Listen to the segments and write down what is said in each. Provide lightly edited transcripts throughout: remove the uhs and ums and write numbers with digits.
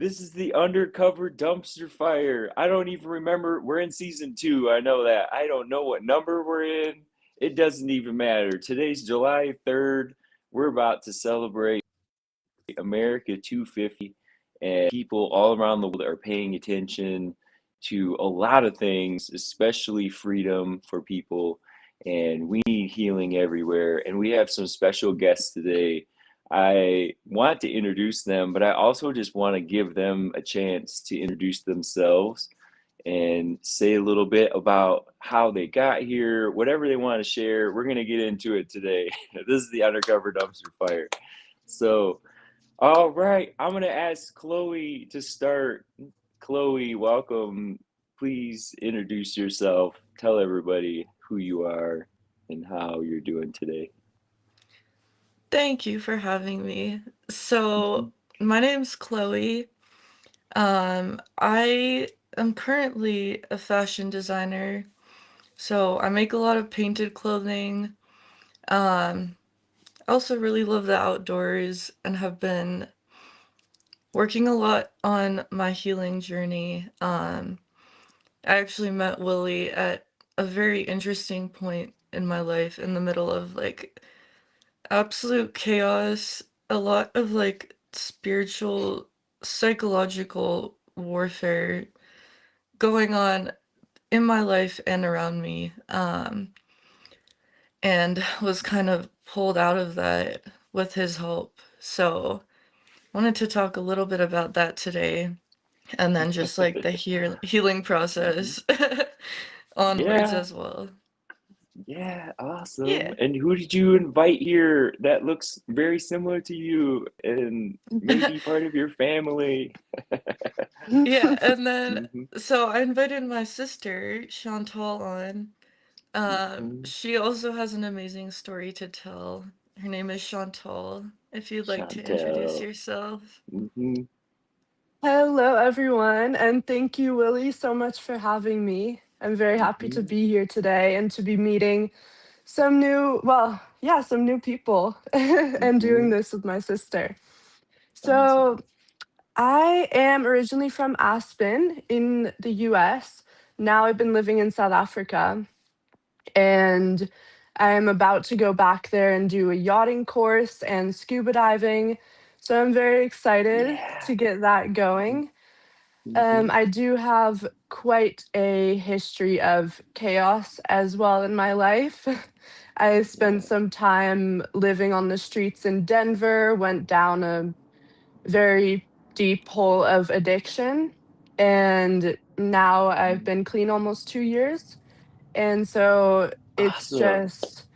This is the Undercover Dumpster Fire. I don't even remember. We're in season 2. I know that. I don't know what number we're in. It doesn't even matter. Today's July 3rd. We're about to celebrate America 250, and people all around the world are paying attention to a lot of things, especially freedom for people. And we need healing everywhere. And we have some special guests today. I want to introduce them, but I also just want to give them a chance to introduce themselves and say a little bit about how they got here, whatever they want to share. We're going to get into it today. This is the Undercover Dumpster Fire. So, all right, I'm going to ask Chloe to start. Chloe, welcome. Please introduce yourself. Tell everybody who you are and how you're doing today. Thank you for having me. So, my name's Chloe. I am currently a fashion designer. So, I make a lot of painted clothing. I also really love the outdoors and have been working a lot on my healing journey. I actually met Willy at a very interesting point in my life in the middle of absolute chaos, a lot of spiritual, psychological warfare going on in my life and around me, and was kind of pulled out of that with his help. So, wanted to talk a little bit about that today, and then just like the healing process onwards Yeah, as well. yeah, awesome. Yeah. And who did you invite here that looks very similar to you and maybe part of your family? Yeah, and then Mhm, so I invited my sister Chantal on. mhm. She also has an amazing story to tell. Her name is Chantal. If you'd like to introduce Chantel. yourself. Mhm. Hello, everyone, and thank you, Willie, so much for having me. I'm very happy to Mhm. be here today and to be meeting some new people and doing Mhm. this with my sister. So, Awesome. I am originally from Aspen in the US. Now I've been living in South Africa, and I am about to go back there and do a yachting course and scuba diving. So, I'm very excited Yeah. to get that Mhm. going. Mhm. I do have quite a history of chaos as well in my life. I spent Yeah. some time living on the streets in Denver, went down a very deep hole of addiction, and now I've Mhm. been clean almost 2 years. And so it's Awesome. just,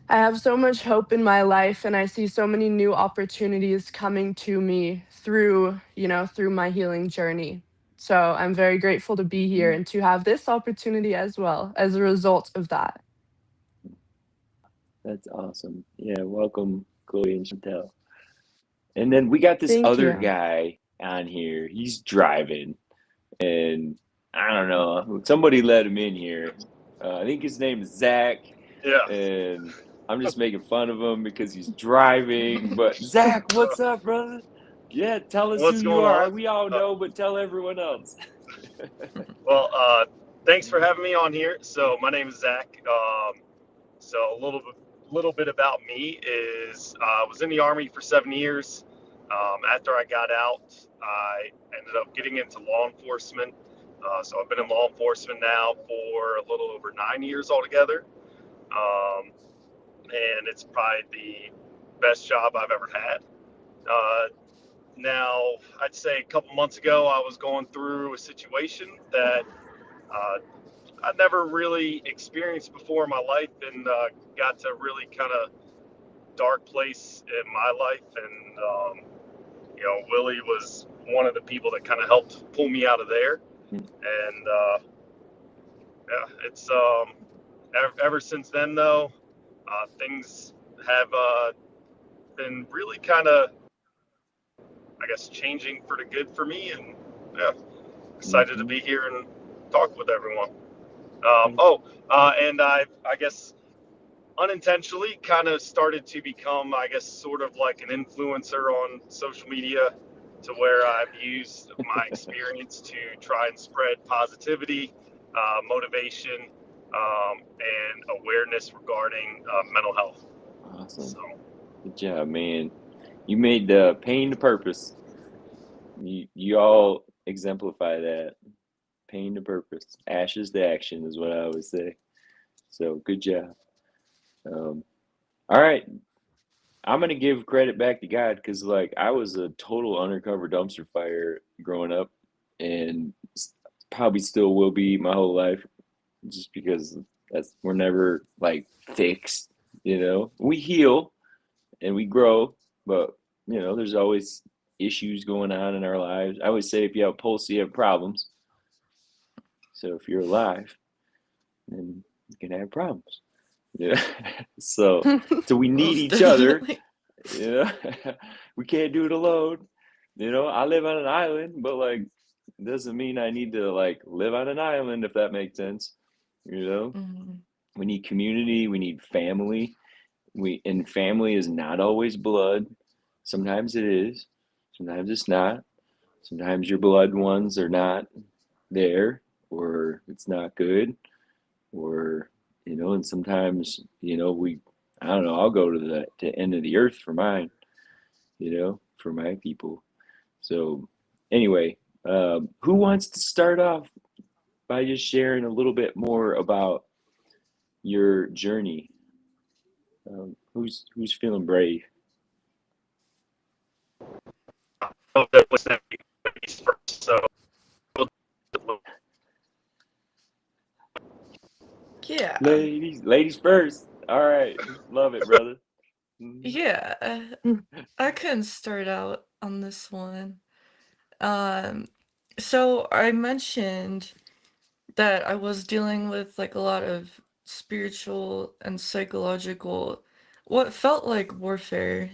I have so much hope in my life, and I see so many new opportunities coming to me through my healing journey. So I'm very grateful to be here Mhm. and to have this opportunity as well as a result of that. That's awesome. Yeah, welcome, Chloe and Chantel. And then we got this Thank other you. guy on here. He's driving, and I don't know. Somebody let him in here. I think his name is Zach, Yeah. and I'm just making fun of him because he's driving. But Zach, what's up, brother? Yeah, tell us who What's you going are. on? We all Uh, know, but tell everyone else. well, thanks for having me on here. So my name is Zach. So little bit about me is I was in the Army for 7 years. After I got out, I ended up getting into law enforcement. So I've been in law enforcement now for a little over 9 years altogether. Um, and it's probably the best job I've ever had. Uh, Now, I'd say a couple months ago, I was going through a situation that uh, I'd never really experienced before in my life, and got to really kind of dark place in my life. And Willie was one of the people that kind of helped pull me out of there. And yeah, it's ever since then though, things have been really kind of, I guess, changing for the good for me. And yeah, excited to Mhm. be here and talk with everyone. That's And I guess unintentionally kind of started to become, I guess, sort of like an influencer on social media. to where I've used my experience to try and spread positivity, motivation, and awareness regarding mental health. Awesome. So, Good job, man. You made pain to purpose. You all exemplify that. Pain to purpose. Ashes to action is what I always say. So good job. All right. I'm gonna give credit back to God because like I was a total undercover dumpster fire growing up, and probably still will be my whole life, just because we're never like fixed. We heal and we grow, but there's always issues going on in our lives. I always say if you have a pulse, you have problems. So if you're alive, then you can have problems. Yeah. So we need Most each other. definitely. We can't do it alone. I live on an island, but like it doesn't mean I need to like live on an island, if that makes sense. Mhm. We need community, we need family. And family is not always blood. Sometimes it is, sometimes it's not. Sometimes your blood ones are not there, or it's not good, or and sometimes I don't know, I'll go to the end of the earth for mine, for my people. So anyway, who wants to start off by just sharing a little bit more about your journey? Who's feeling brave? oh, that was that ladies first. So, Yeah. Ladies first. All right, love it, brother. Yeah. I can start out on this one. Um, so I mentioned that I was dealing with like a lot of spiritual and psychological, what felt like warfare.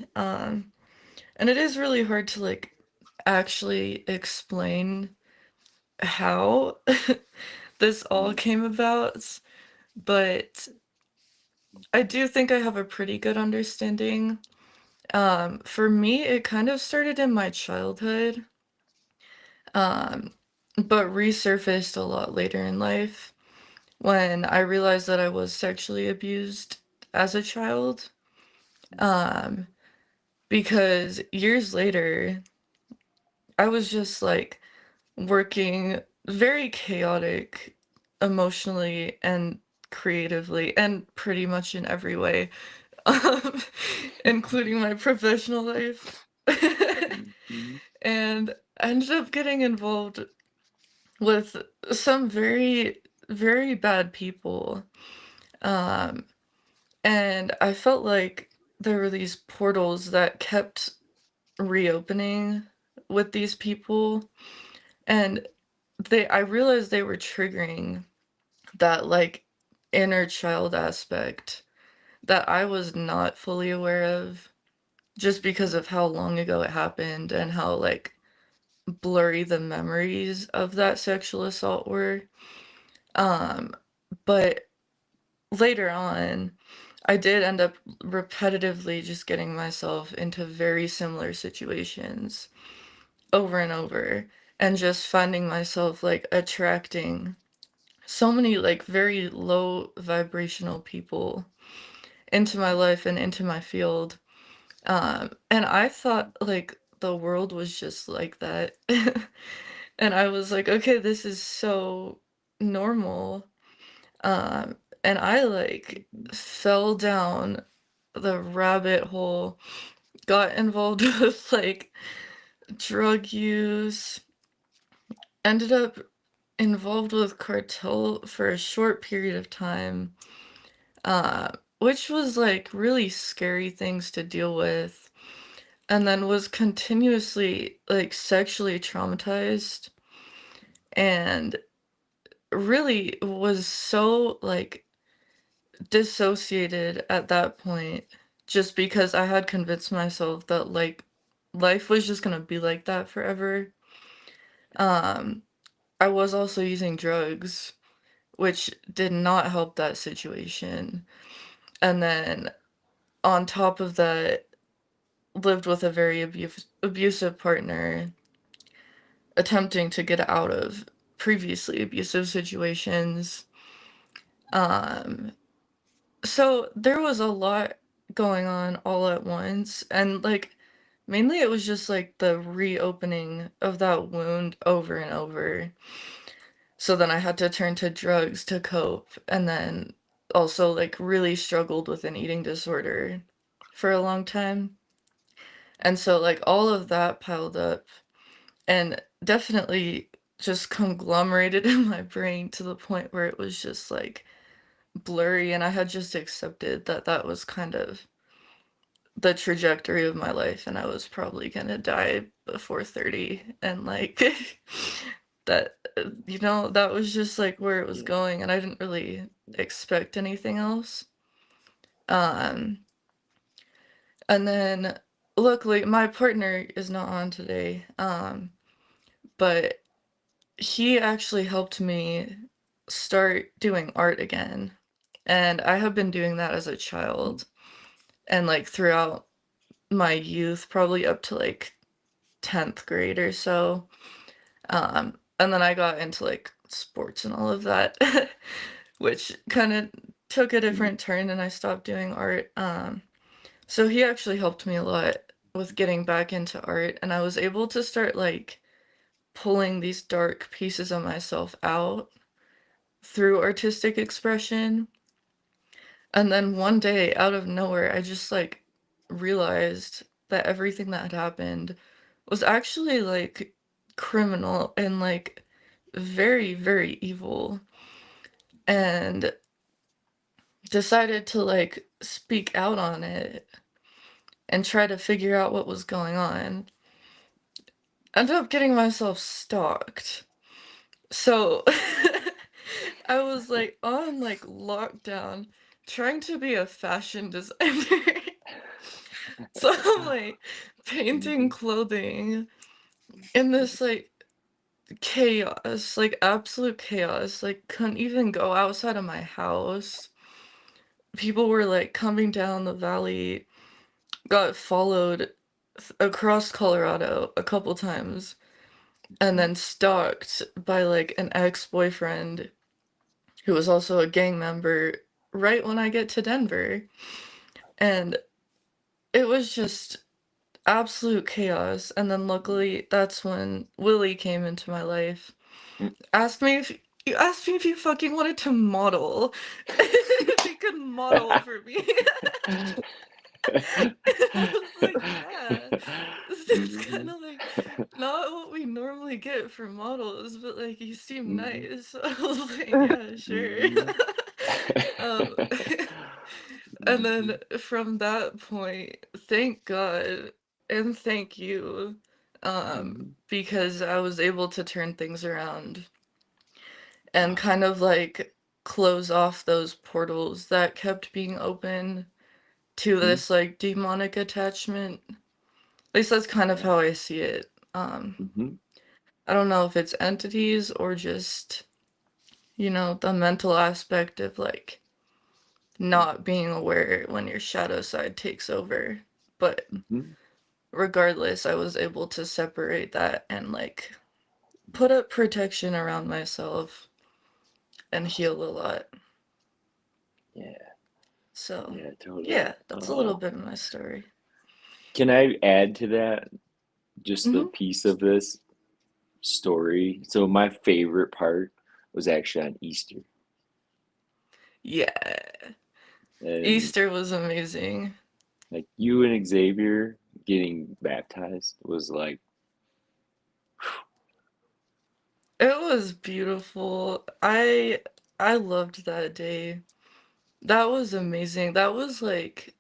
And it is really hard to like actually explain how this all came about, but I do think I have a pretty good understanding. For me, it kind of started in my childhood, um, but resurfaced a lot later in life when I realized that I was sexually abused as a child. Um, because years later, I was just like working very chaotic emotionally and creatively and pretty much in every way, um, including my professional life. And I ended up getting involved with some very, very bad people. Um, and I felt like there were these portals that kept reopening with these people. And I realized they were triggering that like inner child aspect that I was not fully aware of just because of how long ago it happened and how like blurry the memories of that sexual assault were. Um, but later on, I did end up repetitively just getting myself into very similar situations over and over and just finding myself like attracting so many like very low vibrational people into my life and into my field. And I thought like the world was just like that. And I was like, okay, this is so normal. Um, and I like fell down the rabbit hole, got involved with like drug use, ended up involved with cartel for a short period of time, which was like really scary things to deal with, and then was continuously like sexually traumatized and really was so like dissociated at that point just because I had convinced myself that like life was just gonna be like that forever. Um, I was also using drugs, which did not help that situation. And then on top of that, lived with a very abusive partner attempting to get out of previously abusive situations. Um, so there was a lot going on all at once, and like mainly it was just like the reopening of that wound over and over. So then I had to turn to drugs to cope, and then also like really struggled with an eating disorder for a long time. And so like all of that piled up and definitely just conglomerated in my brain to the point where it was just like blurry, and I had just accepted that that was kind of the trajectory of my life, and I was probably gonna die before 30, and like that that was just like where it was Yeah. going, and I didn't really expect anything else. Um and then luckily my partner is not on today, but he actually helped me start doing art again. And I have been doing that as a child and like throughout my youth, probably up to like 10th grade or so. And then I got into like sports and all of that, which kind of took a different turn and I stopped doing art. So he actually helped me a lot with getting back into art, and I was able to start like pulling these dark pieces of myself out through artistic expression. And then one day, out of nowhere, I just like realized that everything that had happened was actually like criminal and like very, very evil. And decided to like speak out on it and try to figure out what was going on. Ended up getting myself stalked. So I was like on like lockdown trying to be a fashion designer. So I'm like painting clothing in this like chaos, like absolute chaos. Like couldn't even go outside of my house. People were like coming down the valley, got followed across Colorado a couple times, and then stalked by like an ex-boyfriend who was also a gang member right when I get to Denver. And it was just absolute chaos. And then luckily that's when Willy came into my life. Asked me if You asked me if you fucking wanted to model. If you could model for me. I was like, yeah. It's kind of like not what we normally get for models, but like you seem nice. So I was like, yeah, sure. um, and then from that point, thank God and thank you, because I was able to turn things around and kind of like close off those portals that kept being open to this like demonic attachment. At least that's kind of how I see it. I don't know if it's entities or just, the mental aspect of like not being aware when your shadow side takes over. But regardless, I was able to separate that and like put up protection around myself and heal a lot. Yeah. So, Yeah, totally. yeah, that's a little bit of my story. Can I add to that just a Hmm. piece of this story? So my favorite part was actually on Easter. Yeah, And Easter was amazing. like you and Xavier getting baptized was like, It was beautiful. I loved that day. That was amazing. That was like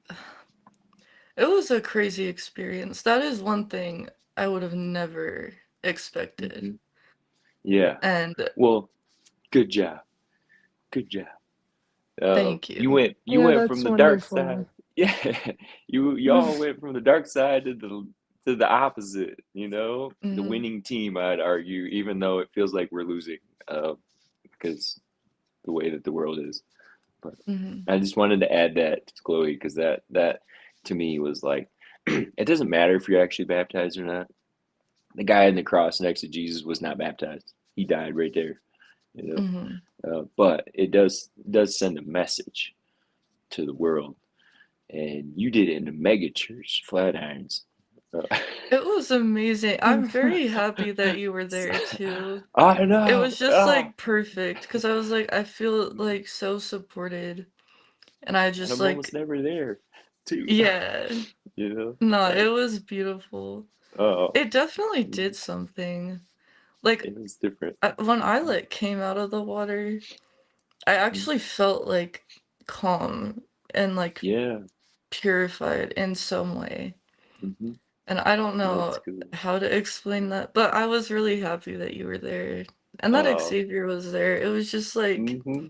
it was a crazy experience. That is one thing I would have never expected. yeah. And Well, good job. Good job. thank You you. went you Yeah, went from that's the dark side. wonderful. Yeah. You all went from the dark side to the opposite, the Hmm. winning team, I'd argue, even though it feels like we're losing, because the way that the world is. But Hmm. I just wanted to add that to Chloe because that to me was like, it doesn't matter if you're actually baptized or not. The guy in the cross next to Jesus was not baptized. He died right there, you Hmm. but it does send a message to the world, and you did it in the mega church, Flatirons. Uh, It was amazing. I'm very happy that you were there too. I It know. was just like perfect because I was like, I feel like so supported, and I And just I'm almost like, never there, too. yeah, no, it Like, was beautiful. oh, It definitely did something. Like it was different. when I like came out of the water, I Mhm. actually felt like calm and like Yeah. purified in some way. Hmm. And I don't That's know cool. how to explain that, but I was really happy that you were there and that Oh. Xavier was there. It was just like, Hmm.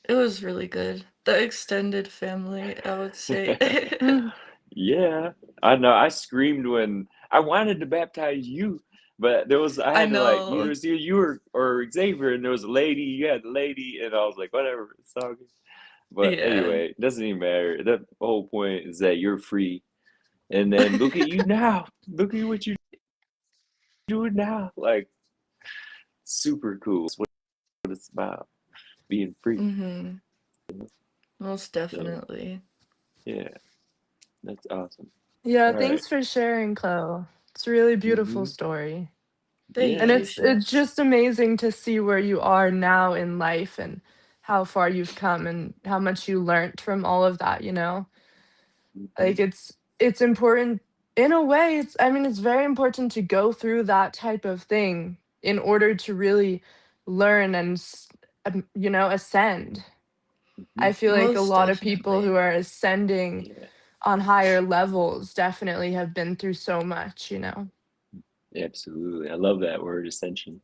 it was really good. The extended family, I would say. Mm. Yeah, I know. I screamed when I wanted to baptize you, but I I had to like you know. was you were or Xavier, and there was a lady. You had the lady, and I was like, whatever, it's all good. But Yeah. anyway, it doesn't even matter. The whole point is that you're free, and then look at you now. Look at what you're doing now. Like super cool. That's what it's about, being free. Mm-hmm. Most So definitely. yeah, that's awesome. Yeah, All right. thanks for sharing, Chloe. It's a really beautiful Mm-hmm. story. Thank And Yeah. you, it's Shanks. just amazing to see where you are now in life and how far you've come and how much you learned from all of that, you know? Mm-hmm. Like it's important in a way, it's I mean, it's very important to go through that type of thing in order to really learn and you know, ascend. Mm-hmm. I feel like a Most lot of people who definitely. are ascending Yeah. on higher levels definitely have been through so much, you know? Absolutely. I love that word, ascension.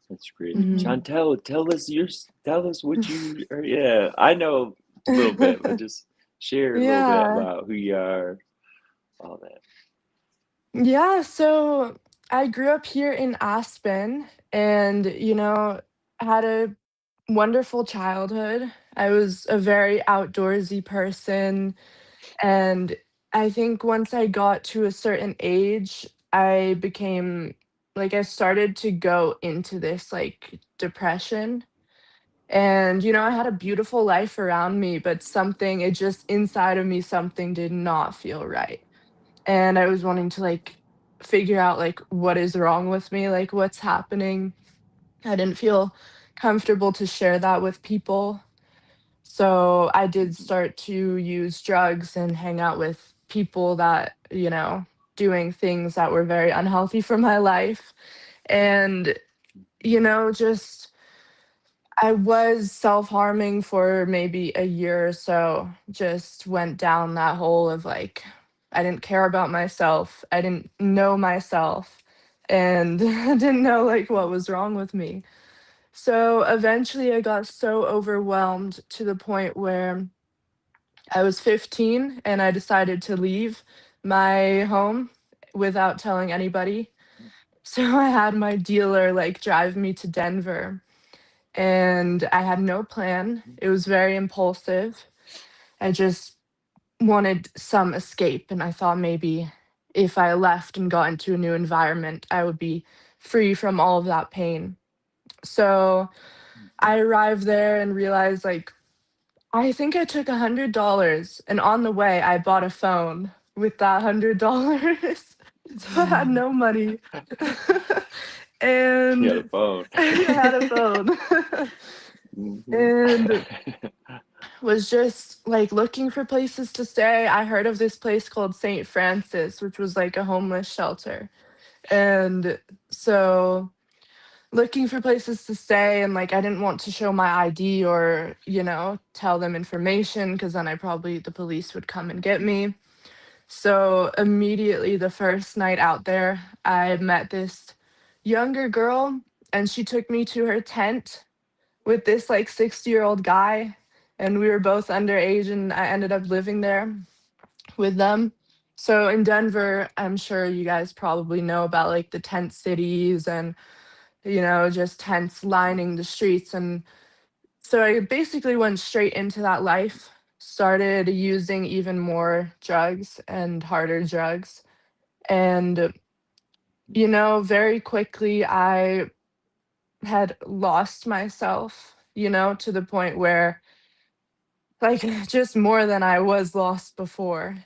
That's great. Mhm. Mm-hmm. Chantel, tell us what you are. Yeah, I know a little bit, but just share a little bit Yeah. about who you are, all that. Yeah, so I grew up here in Aspen and, you know, had a wonderful childhood. I was a very outdoorsy person. And I think once I got to a certain age, I became like, I started to go into this like depression. And, you know, I had a beautiful life around me, but something, it just inside of me, something did not feel right. And I was wanting to like figure out like what is wrong with me, like what's happening. I didn't feel comfortable to share that with people. So I did Mhm. start to use drugs and hang out with people that, you know, doing things that were very unhealthy for my life. And, you know, just I was self-harming for maybe a year or so, just went down that hole of like, I didn't care about myself. I didn't know myself and I didn't know like what was wrong with me. So eventually I got so overwhelmed to the point where I was 15 and I decided to leave my home without telling anybody. So I had my dealer like drive me to Denver and I had no plan. It was very impulsive. I just wanted some escape, and I thought maybe if I left and got into a new environment, I would be free from all of that pain. So I arrived there and realized, like, I think I took $100, and on the way, I bought a phone with that $100. So I had no money. You got a And phone. I had a phone. Hmm. And was just like looking for places to stay. I heard of this place called St. Francis, which was like a homeless shelter. And so looking for places to stay and like I didn't want to show my ID or, you know, tell them information because then the police would come and get me. So immediately the first night out there, I met this younger girl and she took me to her tent with this like 60-year-old guy, and we were both underage and I ended up living there with them. So in Denver, I'm sure you guys probably know about like the tent cities and, you know, just tents lining the streets. And so I basically went straight into that life, started using even more drugs and harder drugs. And very quickly I had lost myself, to the point where, like, just more than I was lost before.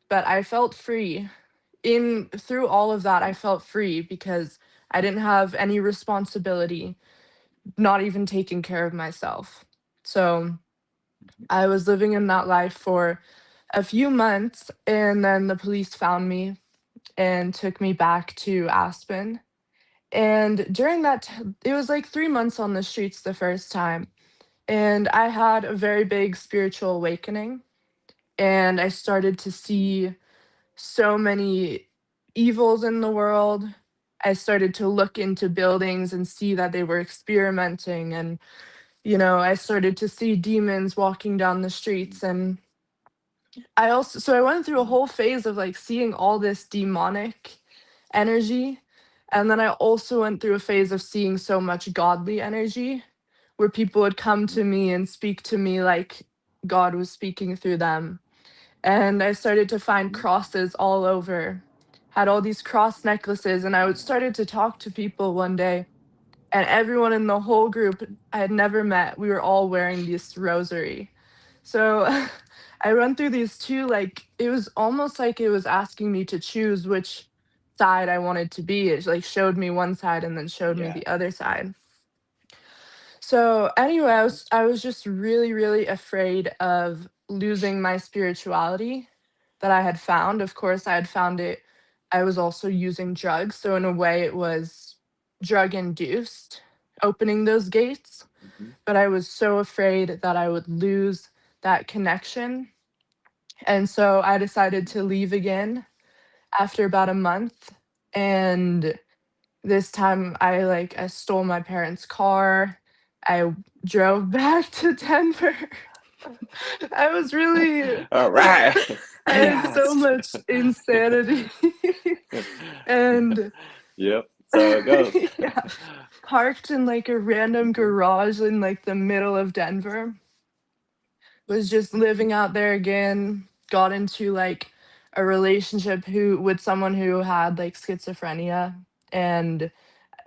But I felt free. In through all of that, I felt free because I didn't have any responsibility, not even taking care of myself. So I was living in that life for a few months, and then the police found me and took me back to Aspen. And during that, it was like 3 months on the streets the first time. And I had a very big spiritual awakening. And I started to see so many evils in the world. I started to look into buildings and see that they were experimenting. And, I started to see demons walking down the streets. And so I went through a whole phase of like seeing all this demonic energy. And then I also went through a phase of seeing so much godly energy where people would come to me and speak to me like God was speaking through them. And I started to find crosses all over, had all these cross necklaces. And I would started to talk to people one day, and everyone in the whole group I had never met, we were all wearing this rosary. So I went through these two, like, it was almost like it was asking me to choose which side I wanted to be. It like showed me one side and then showed me Yeah. the other side. So anyway, I was just really, really afraid of losing my spirituality that I had found. Of course, I had found it. I was also using drugs. So in a way it was drug induced, opening those gates. Mm-hmm. But I was so afraid that I would lose that connection. And so I decided to leave again after about a month. And this time I stole my parents' car. I drove back to Denver. I was really All right. I had so Yes. much insanity. And Yep. So it goes. yeah, parked in like a random garage in like the middle of Denver. Was just living out there again. Got into like a relationship who with someone who had like schizophrenia. And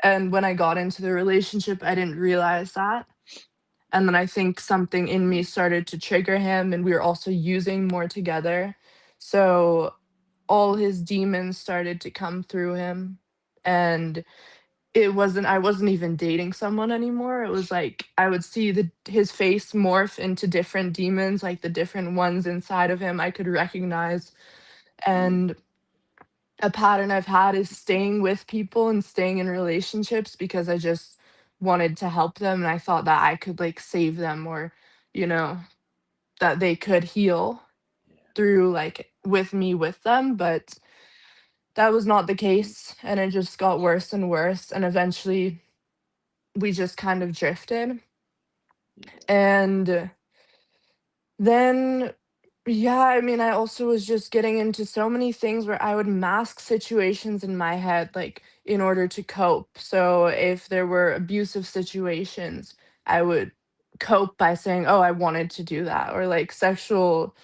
when I got into the relationship, I didn't realize that. And then I think something in me started to trigger him, and we were also using more together. So all his demons started to come through him. And I wasn't even dating someone anymore. It was like I would see his face morph into different demons, like the different ones inside of him I could recognize. And a pattern I've had is staying with people and staying in relationships because I just wanted to help them, and I thought that I could like save them, or you know that they could heal through like with me with them. But that was not the case, and it just got worse and worse, and eventually we just kind of drifted. And then, yeah, I mean, I also was just getting into so many things where I would mask situations in my head, like in order to cope. So if there were abusive situations, I would cope by saying, oh, I wanted to do that. Or like sexual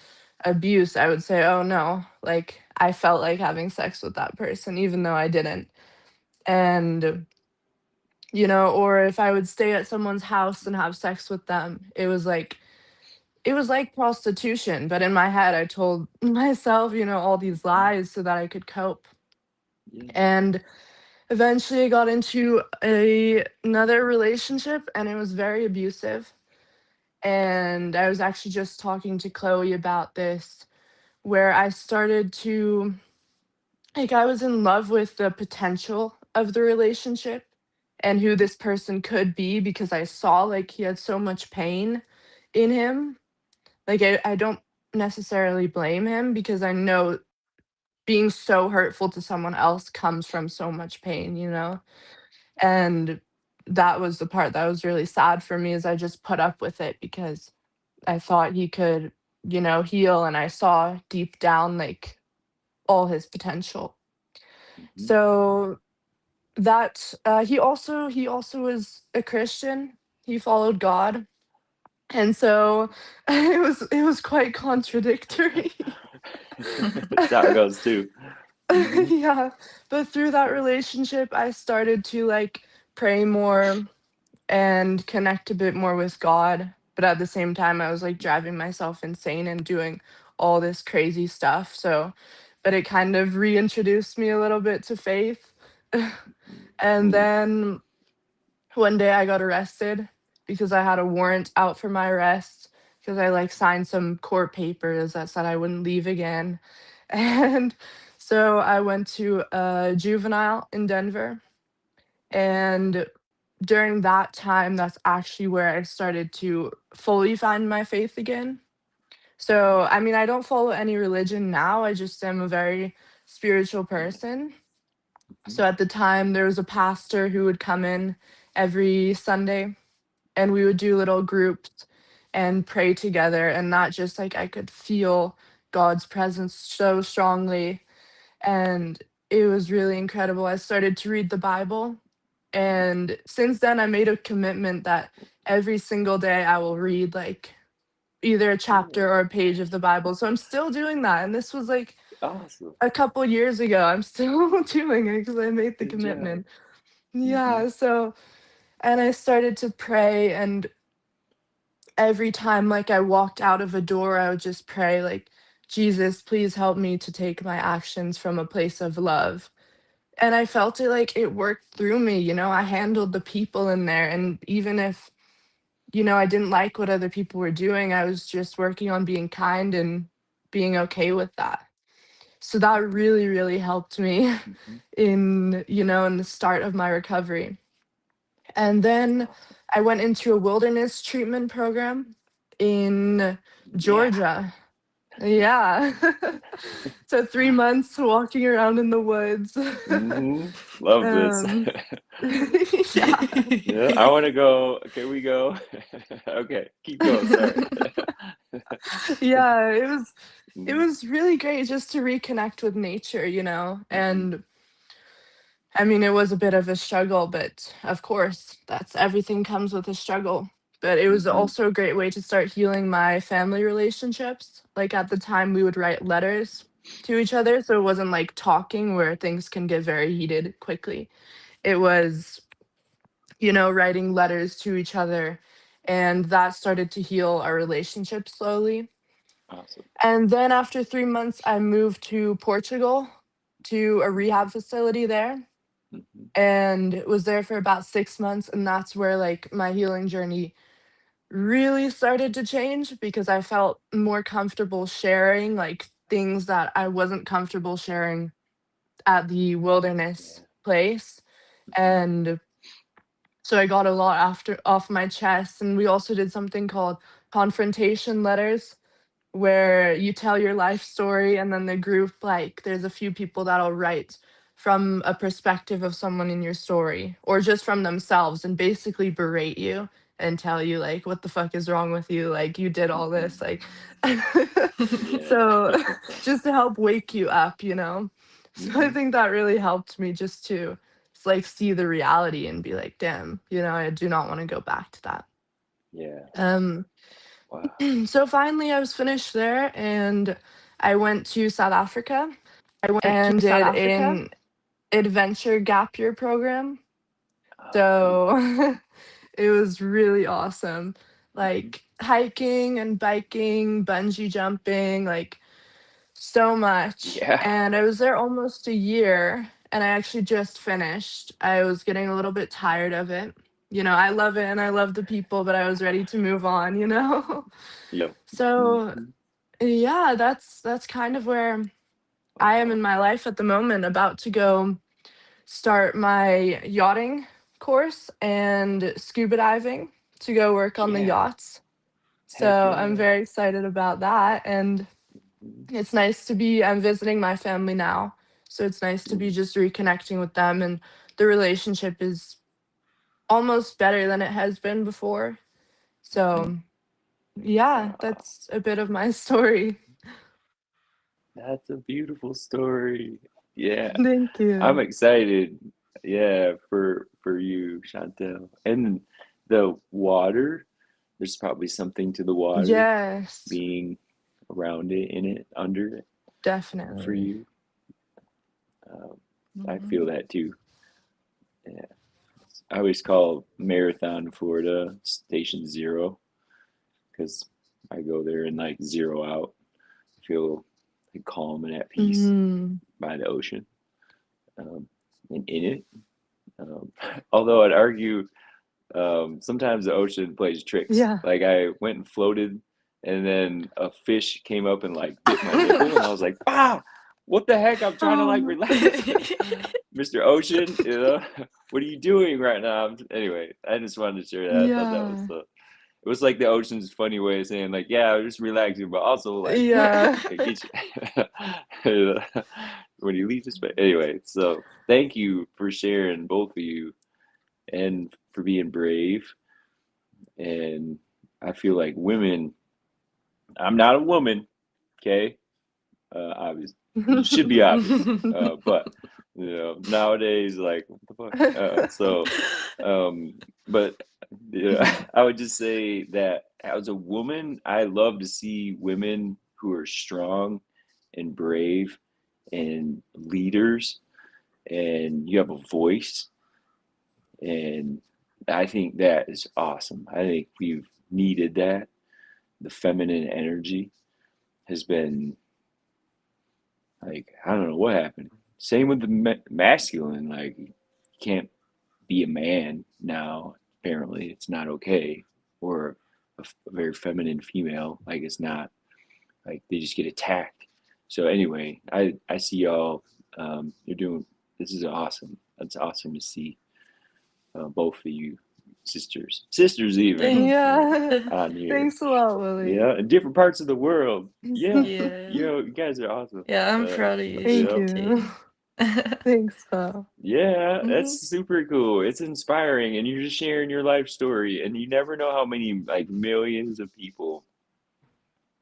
abuse, I would say, oh, no, like I felt like having sex with that person, even though I didn't. And, or if I would stay at someone's house and have sex with them, it was like prostitution, but in my head, I told myself, all these lies so that I could cope. Yeah. And eventually I got into another relationship, and it was very abusive. And I was actually just talking to Chloe about this, where I started to, like, I was in love with the potential of the relationship and who this person could be, because I saw like he had so much pain in him. Like, I don't necessarily blame him because I know being so hurtful to someone else comes from so much pain. And that was the part that was really sad for me, is I just put up with it because I thought he could, heal, and I saw deep down like all his potential. Mm-hmm. So that he also was a Christian. He followed God. And so it was quite contradictory. That's how it goes too. Mm-hmm. Yeah, but through that relationship, I started to like pray more and connect a bit more with God. But at the same time, I was like driving myself insane and doing all this crazy stuff. So, but it kind of reintroduced me a little bit to faith. And Ooh. then one day I got arrested because I had a warrant out for my arrest because I like signed some court papers that said I wouldn't leave again. And so I went to a juvenile in Denver. And during that time, that's actually where I started to fully find my faith again. So, I mean, I don't follow any religion now. I just am a very spiritual person. Mm-hmm. So at the time, there was a pastor who would come in every Sunday and we would do little groups and pray together. And not just like I could feel God's presence so strongly. And it was really incredible. I started to read the Bible. And since then, I made a commitment that every single day I will read like either a chapter Cool. or a page of the Bible. So I'm still doing that. And this was like Awesome. a couple years ago. I'm still doing it because I made the Good job. commitment. Mm-hmm. Yeah. So, and I started to pray. And every time like I walked out of a door, I would just pray, like, Jesus, please help me to take my actions from a place of love. And I felt it like it worked through me, I handled the people in there. And even if, I didn't like what other people were doing, I was just working on being kind and being okay with that. So that really, really helped me Mm-hmm. in the start of my recovery. And then Awesome. I went into a wilderness treatment program in Yeah. Georgia. Yeah. So 3 months walking around in the woods. Mm-hmm. Love this. um, yeah. Yeah, I want to go. Can we go? Okay, keep going. Sorry. Yeah, it Mm-hmm. was really great just to reconnect with nature. Mm-hmm. And I mean, it was a bit of a struggle, but of course, that's everything comes with a struggle. But it was Mm-hmm. also a great way to start healing my family relationships. Like at the time, we would write letters to each other. So it wasn't like talking where things can get very heated quickly. It was, writing letters to each other. And that started to heal our relationship slowly. Awesome. And then after 3 months, I moved to Portugal to a rehab facility there Mm-hmm. and was there for about 6 months. And that's where like my healing journey really started to change because I felt more comfortable sharing like things that I wasn't comfortable sharing at the wilderness Yeah. place. Mm-hmm. And so I got a lot after off my chest. And we also did something called confrontation letters where you tell your life story and then the group, like there's a few people that'll write from a perspective of someone in your story or just from themselves and basically berate you and tell you like what the fuck is wrong with you, like you did all Mm-hmm. this, like Yeah. so just to help wake you. So I Mm-hmm. think that really helped me just to like see the reality and be like, damn, I do not want to go back to that. Yeah. um Wow. so finally, I was finished there and I went to South Africa and did an adventure gap year program. Oh, cool. So it was really awesome. Mm-hmm. Like hiking and biking, bungee jumping, like so much. Yeah. And I was there almost a year and I actually just finished. I was getting a little bit tired of it. I love it and I love the people, but I was ready to move on. Yep. So Mm-hmm. yeah, that's kind of where I am Wow. in my life at the moment, about to go start my yachting course and scuba diving to go work on the Yeah. yachts. Heck So I'm yeah. very excited about that. And Mhm. it's nice to be, I'm visiting my family now. So it's nice to be Ooh. just reconnecting with them. And the relationship is almost better than it has been before. Mhm. So yeah, Wow. that's a bit of my story. That's a beautiful story. Yeah. Thank I'm you. excited. Yeah, for you, Chantel. And the water, there's probably something to the water Yes, being around it, in it, under it for definitely. you. Um, I feel that too. Yeah. I always call Marathon, Florida, Station Zero because I go there and like zero out. I feel like calm and at peace Mm-hmm. by the ocean. And in it. Although I'd argue sometimes the ocean plays tricks. Yeah. Like I went and floated, and then a fish came up and like bit my nipple, and I was like, "Ah, what the heck? I'm trying to like Um, relax, Mr. Ocean. You know, what are you doing right now?" Anyway, I just wanted to share that. I thought that was yeah. it was like the ocean's funny way of saying like, "Yeah, I'm just relaxing," but also like, Yeah. I get you. When you leave this, but anyway. So thank you for sharing, both of you, and for being brave. And I feel like women, I'm not a woman, okay? Obvious. It should be obvious. But nowadays, like, what the fuck? But I would just say that as a woman, I love to see women who are strong and brave and leaders, and you have a voice. And I think that is awesome. I think we've needed that. The feminine energy has been like, I don't know what happened. Same with the masculine. Like, you can't be a man now. Apparently, it's not okay. Or a very feminine female. Like, it's not. Like, they just get attacked. So anyway, I see y'all. You're doing. This is awesome. That's awesome to see. Both of you sisters even Thank yeah. on here. Thanks a lot, Willie. Yeah, in different parts of the world. Yeah, Yeah. you guys are awesome. Yeah, I'm proud of you, Thank Yeah, you. Shantae. Thanks, Phil. yeah, Mhm. that's super cool. It's inspiring, and you're just sharing your life story, and you never know how many like millions of people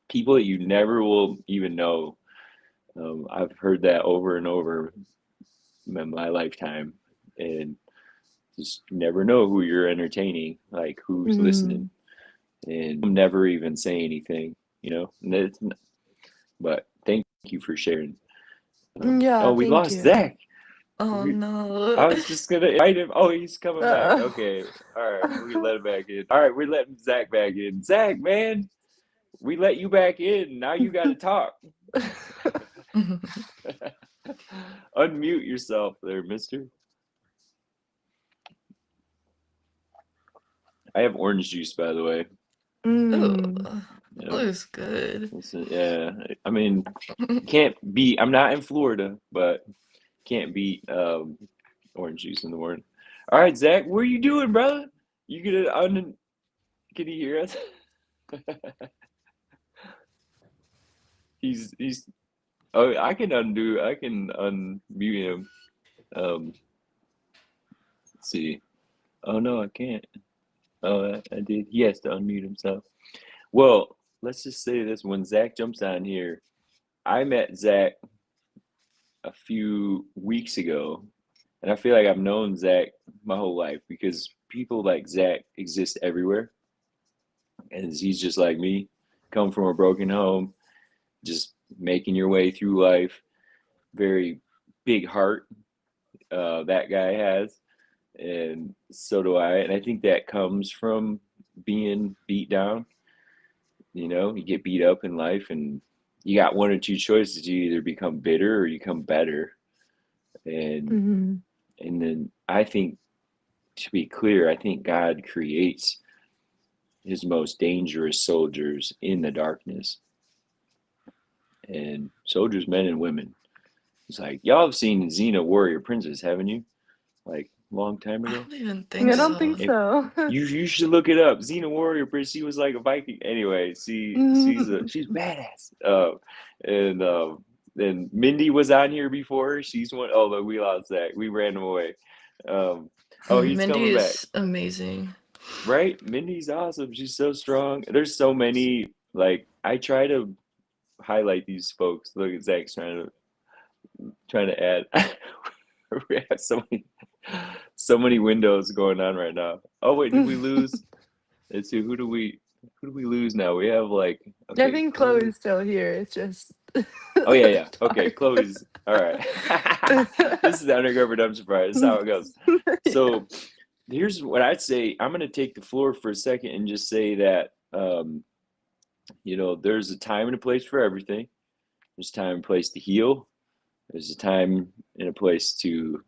that you never will even know. I've heard that over and over in my lifetime, and just never know who you're entertaining, like who's listening, Mm. and never even say anything, And but thank you for sharing. Yeah, Oh, we thank lost you. Zach. Oh I no. was just gonna invite him. Oh, he's coming back. Okay, all right, we let him back in. All right, we're letting Zach back in. Zach, man, we let you back in. Now you got to talk. Unmute yourself there, mister. I have orange juice, by the way. Ooh, Mm. that looks good. Yeah, I mean, can't beat. I'm not in Florida, but can't beat orange juice in the morning. All right, Zach, what are you doing, brother? You gonna can he hear us? he's oh, I can unmute him. Let's see. Oh no, I can't. Oh, I did. He has to unmute himself. Well, let's just say this: when Zach jumps on here, I met Zach a few weeks ago, and I feel like I've known Zach my whole life because people like Zach exist everywhere, and he's just like me, come from a broken home, just making your way through life. Very big heart, that guy has, and so do I. And I think that comes from being beat down. You get beat up in life, and you got one or two choices: you either become bitter or you become better. And Mm. and then I think, to be clear, I think God creates his most dangerous soldiers in the darkness, and soldiers, men and women. It's like, y'all have seen Xena Warrior Princess, haven't you? Like a long time I ago. don't even think I don't think so. If so. you should look it up. Xena Warrior Princess. She was like a Viking. Anyway, she's Mm. badass. And then Mindy was on here before. She's one. Oh, look, we lost that. We ran him away. Oh, he's Mindy coming back. is amazing. Right? Mindy's awesome. She's so strong. There's so many. Like, I try to highlight these folks. Look at Zach's trying to add. We have so many windows going on right now. Oh wait, did we lose? Let's see. Who do we? Who do we lose now? We have like, I okay, think Chloe. Chloe's still here. It's just Oh yeah. Okay, dark. Chloe's all right. This is the Undercover Dumpster Fire. This is how it goes. Yeah. So here's what I'd say. I'm gonna take the floor for a second and just say that there's a time and a place for everything. There's a time and place to heal. There's a time and a place to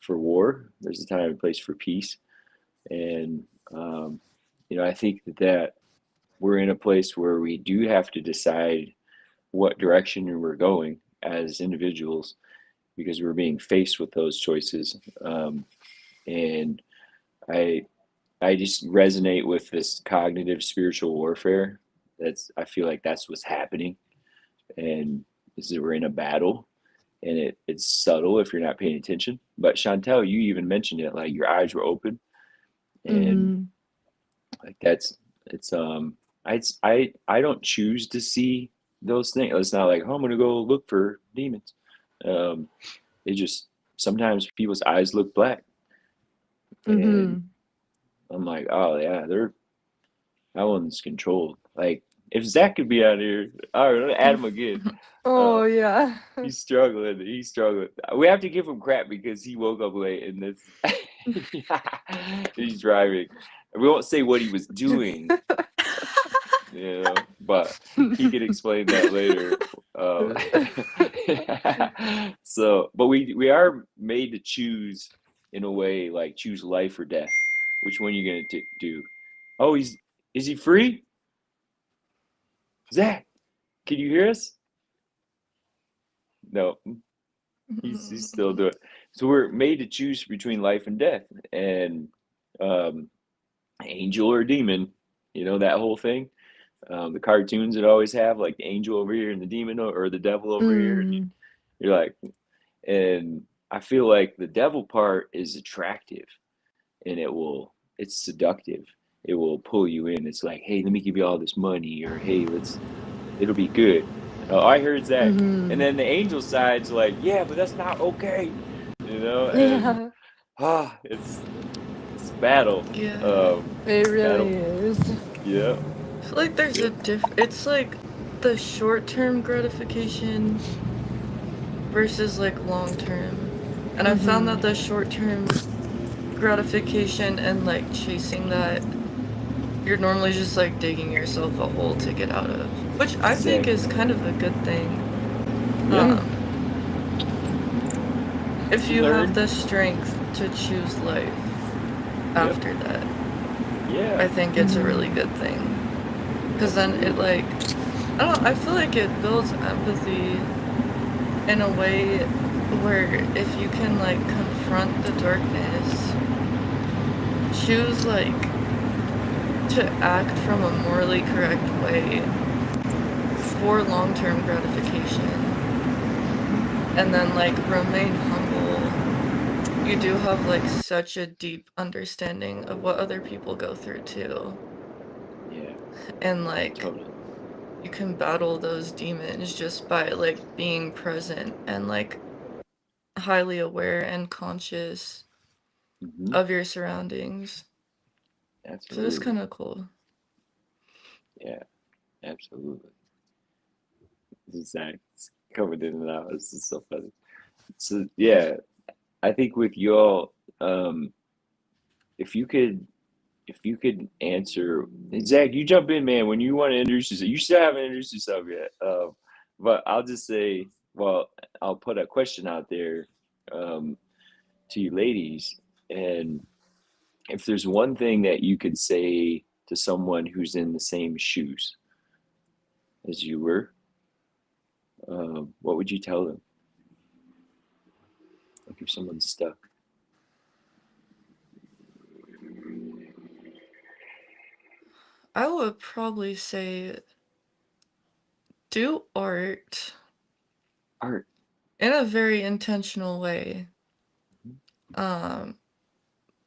for war. There's a time and place for peace. And I think that we're in a place where we do have to decide what direction we're going as individuals because we're being faced with those choices. And I I just resonate with this cognitive spiritual warfare. I feel like that's what's happening, and is that we're in a battle, and it's subtle if you're not paying attention. But Chantel, you even mentioned it, like your eyes were open, and Hmm. like I don't choose to see those things. It's not like, oh, I'm gonna go look for demons. Um, it just sometimes people's eyes look black, and Hmm. I'm like, oh yeah, that one's controlled. Like if Zach could be out here, all right, add him again. Uh, Oh yeah. he's struggling. He's struggling. We have to give him crap because he woke up late and this. He's driving. We won't say what he was doing, but he can explain that later. Uh, so, but we are made to choose in a way, like choose life or death. Which one you gonna do? Oh, is he free? Zach, can you hear us? No, he's still doing it. So we're made to choose between life and death, and um, angel or demon. That whole thing. The cartoons that always have like the angel over here and the demon or the devil over here, and Mm. you're like, and I feel like the devil part is attractive, and it's seductive. It will pull you in. It's like, hey, let me give you all this money, or hey, it'll be good. Oh, I heard that. And Hmm. then the angel side's like, yeah, but that's not okay. And Yeah, it's battle. Yeah. it really Battle. is. Yeah. I feel like there's Yeah. it's like the short-term gratification versus like long-term. And I found that Hmm. the short-term gratification and like chasing that, you're normally just like digging yourself a hole to get out of, which I think is Exactly. kind of a good thing. Yeah. Mm. Um, if You you have learn. the strength to choose life Yep. after that, Yeah. I think it's a really Hmm. good thing. Because then it Absolutely. like, I don't know, I feel like it builds empathy in a way where if you can like confront the darkness, choose like to act from a morally correct way for long-term gratification and then like remain humble, you do have like such a deep understanding of what other people go through too. Yeah. And like Totally. you can battle those demons just by like being present and like highly aware and conscious Hmm. of your surroundings. So it's Absolutely. kind of cool. Yeah. Absolutely. Exactly. It's covered in and out. This is so funny. So yeah, I think with y'all, um, if you could answer, Zach, you jump in, man, when you want to introduce yourself. You still haven't introduced yourself yet. But I'll just say, well, I'll put a question out there um, to you ladies. And if there's one thing that you could say to someone who's in the same shoes as you were, what would you tell them? Like if someone's stuck. I would probably say do art Art. in a very intentional way. Mhm. Um,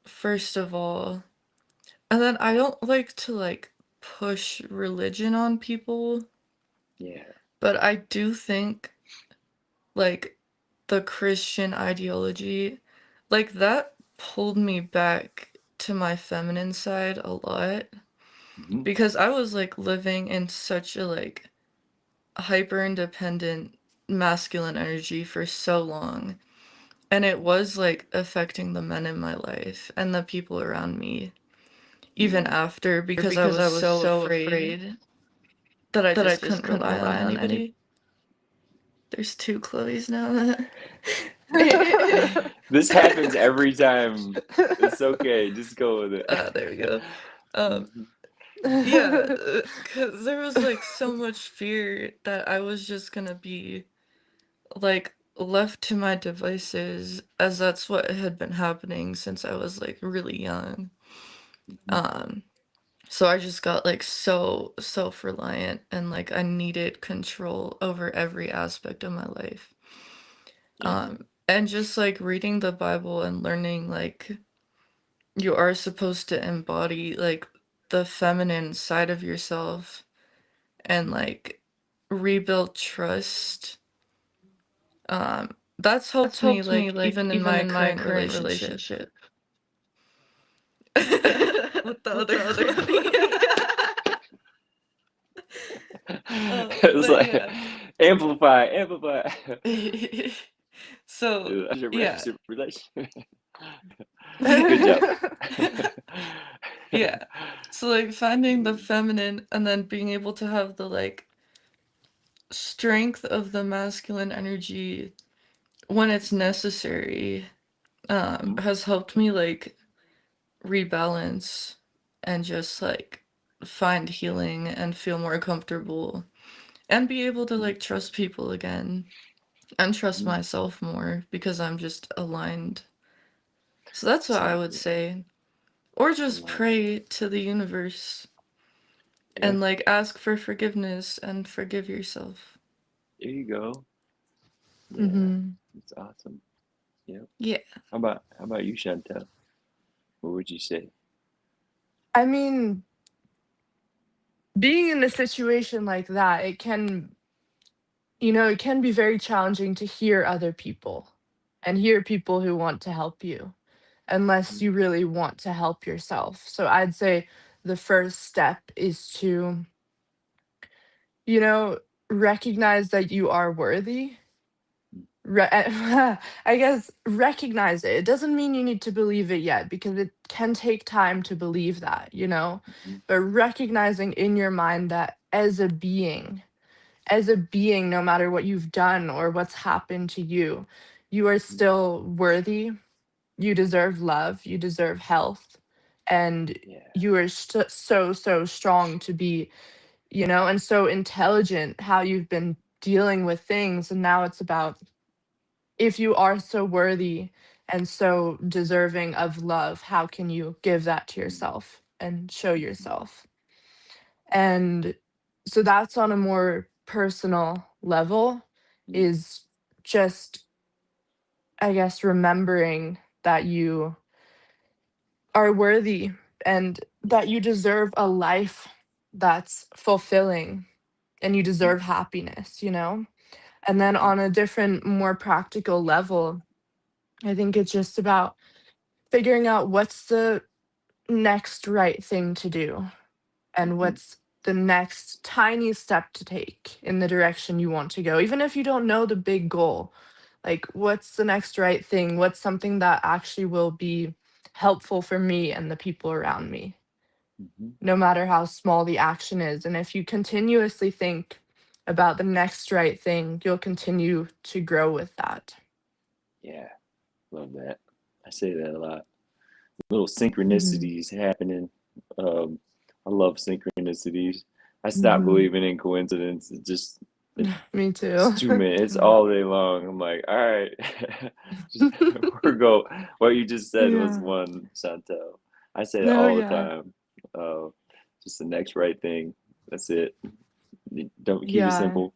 first of all, and then I don't like to like push religion on people, Yeah. but I do think like the Christian ideology, like that pulled me back to my feminine side a lot. Mhm. because I was like living in such a like hyper independent masculine energy for so long. And it was like affecting the men in my life and the people around me, even Mhm. after, because I was so afraid that I just couldn't rely on anybody. There's two Chloes now. This happens every time. It's okay. Just go with it. There we go. Mhm. Yeah, because there was like so much fear that I was just gonna be like left to my devices, as that's what had been happening since I was like really young. Mhm. Um, so I just got like so self-reliant and like I needed control over every aspect of my life. Yeah. And just like reading the Bible and learning like you are supposed to embody like the feminine side of yourself and like rebuild trust. That's helped me like even in my current relationship with the other Chloe. It's But like yeah. amplify. So yeah, Relationship. Good job. yeah. So like finding the feminine and then being able to have the like strength of the masculine energy when it's necessary Mhm. has helped me like rebalance and just like find healing and feel more comfortable and be able to like trust people again and trust Mhm. myself more because I'm just aligned. So that's what I would Exactly. say. Or just Alignment. pray to the universe Yeah. and like ask for forgiveness and forgive yourself. There you go. Yeah. hmm It's awesome. Yep. Yeah. How about you, Chantel? What would you say? I mean, being in a situation like that, it can be very challenging to hear other people and hear people who want to help you unless Mhm. you really want to help yourself. So I'd say the first step is to, you know, recognize that you are worthy. I guess recognize it. It doesn't mean you need to believe it yet because it can take time to believe that. Mhm. But recognizing in your mind that as a being, no matter what you've done or what's happened to you, you are Mhm. still worthy. You deserve love. You deserve health. And Yeah. you are so, so strong to be, and so intelligent how you've been dealing with things. And now it's about if you are so worthy and so deserving of love, how can you give that to Mhm. yourself and show Mhm. yourself? And so that's on a more personal level, Mhm. is just, I guess, remembering that you are worthy and that you deserve a life that's fulfilling and you Mhm. deserve happiness. And then Mhm. on a different, more practical level, I think it's just about figuring out what's the next right thing to do and Mhm. what's the next tiny step to take in the direction you want to go, even if you don't know the big goal. Like, what's the next right thing? What's something that actually will be helpful for me and the people around me, Mhm. no matter how small the action is? And if you continuously think about the next right thing, you'll continue to grow with that. Yeah. Love that. I say that a lot. Little hmm synchronicities happening. Um, I love synchronicities. I stopped hmm believing in coincidence. Me It's too. 2 minutes all day long. I'm like, all right, just we're go. What you just said was Yeah. one, Chantel. I say it No, all the yeah. time. Uh, just the next right thing. That's it. Don't keep it Yeah. simple.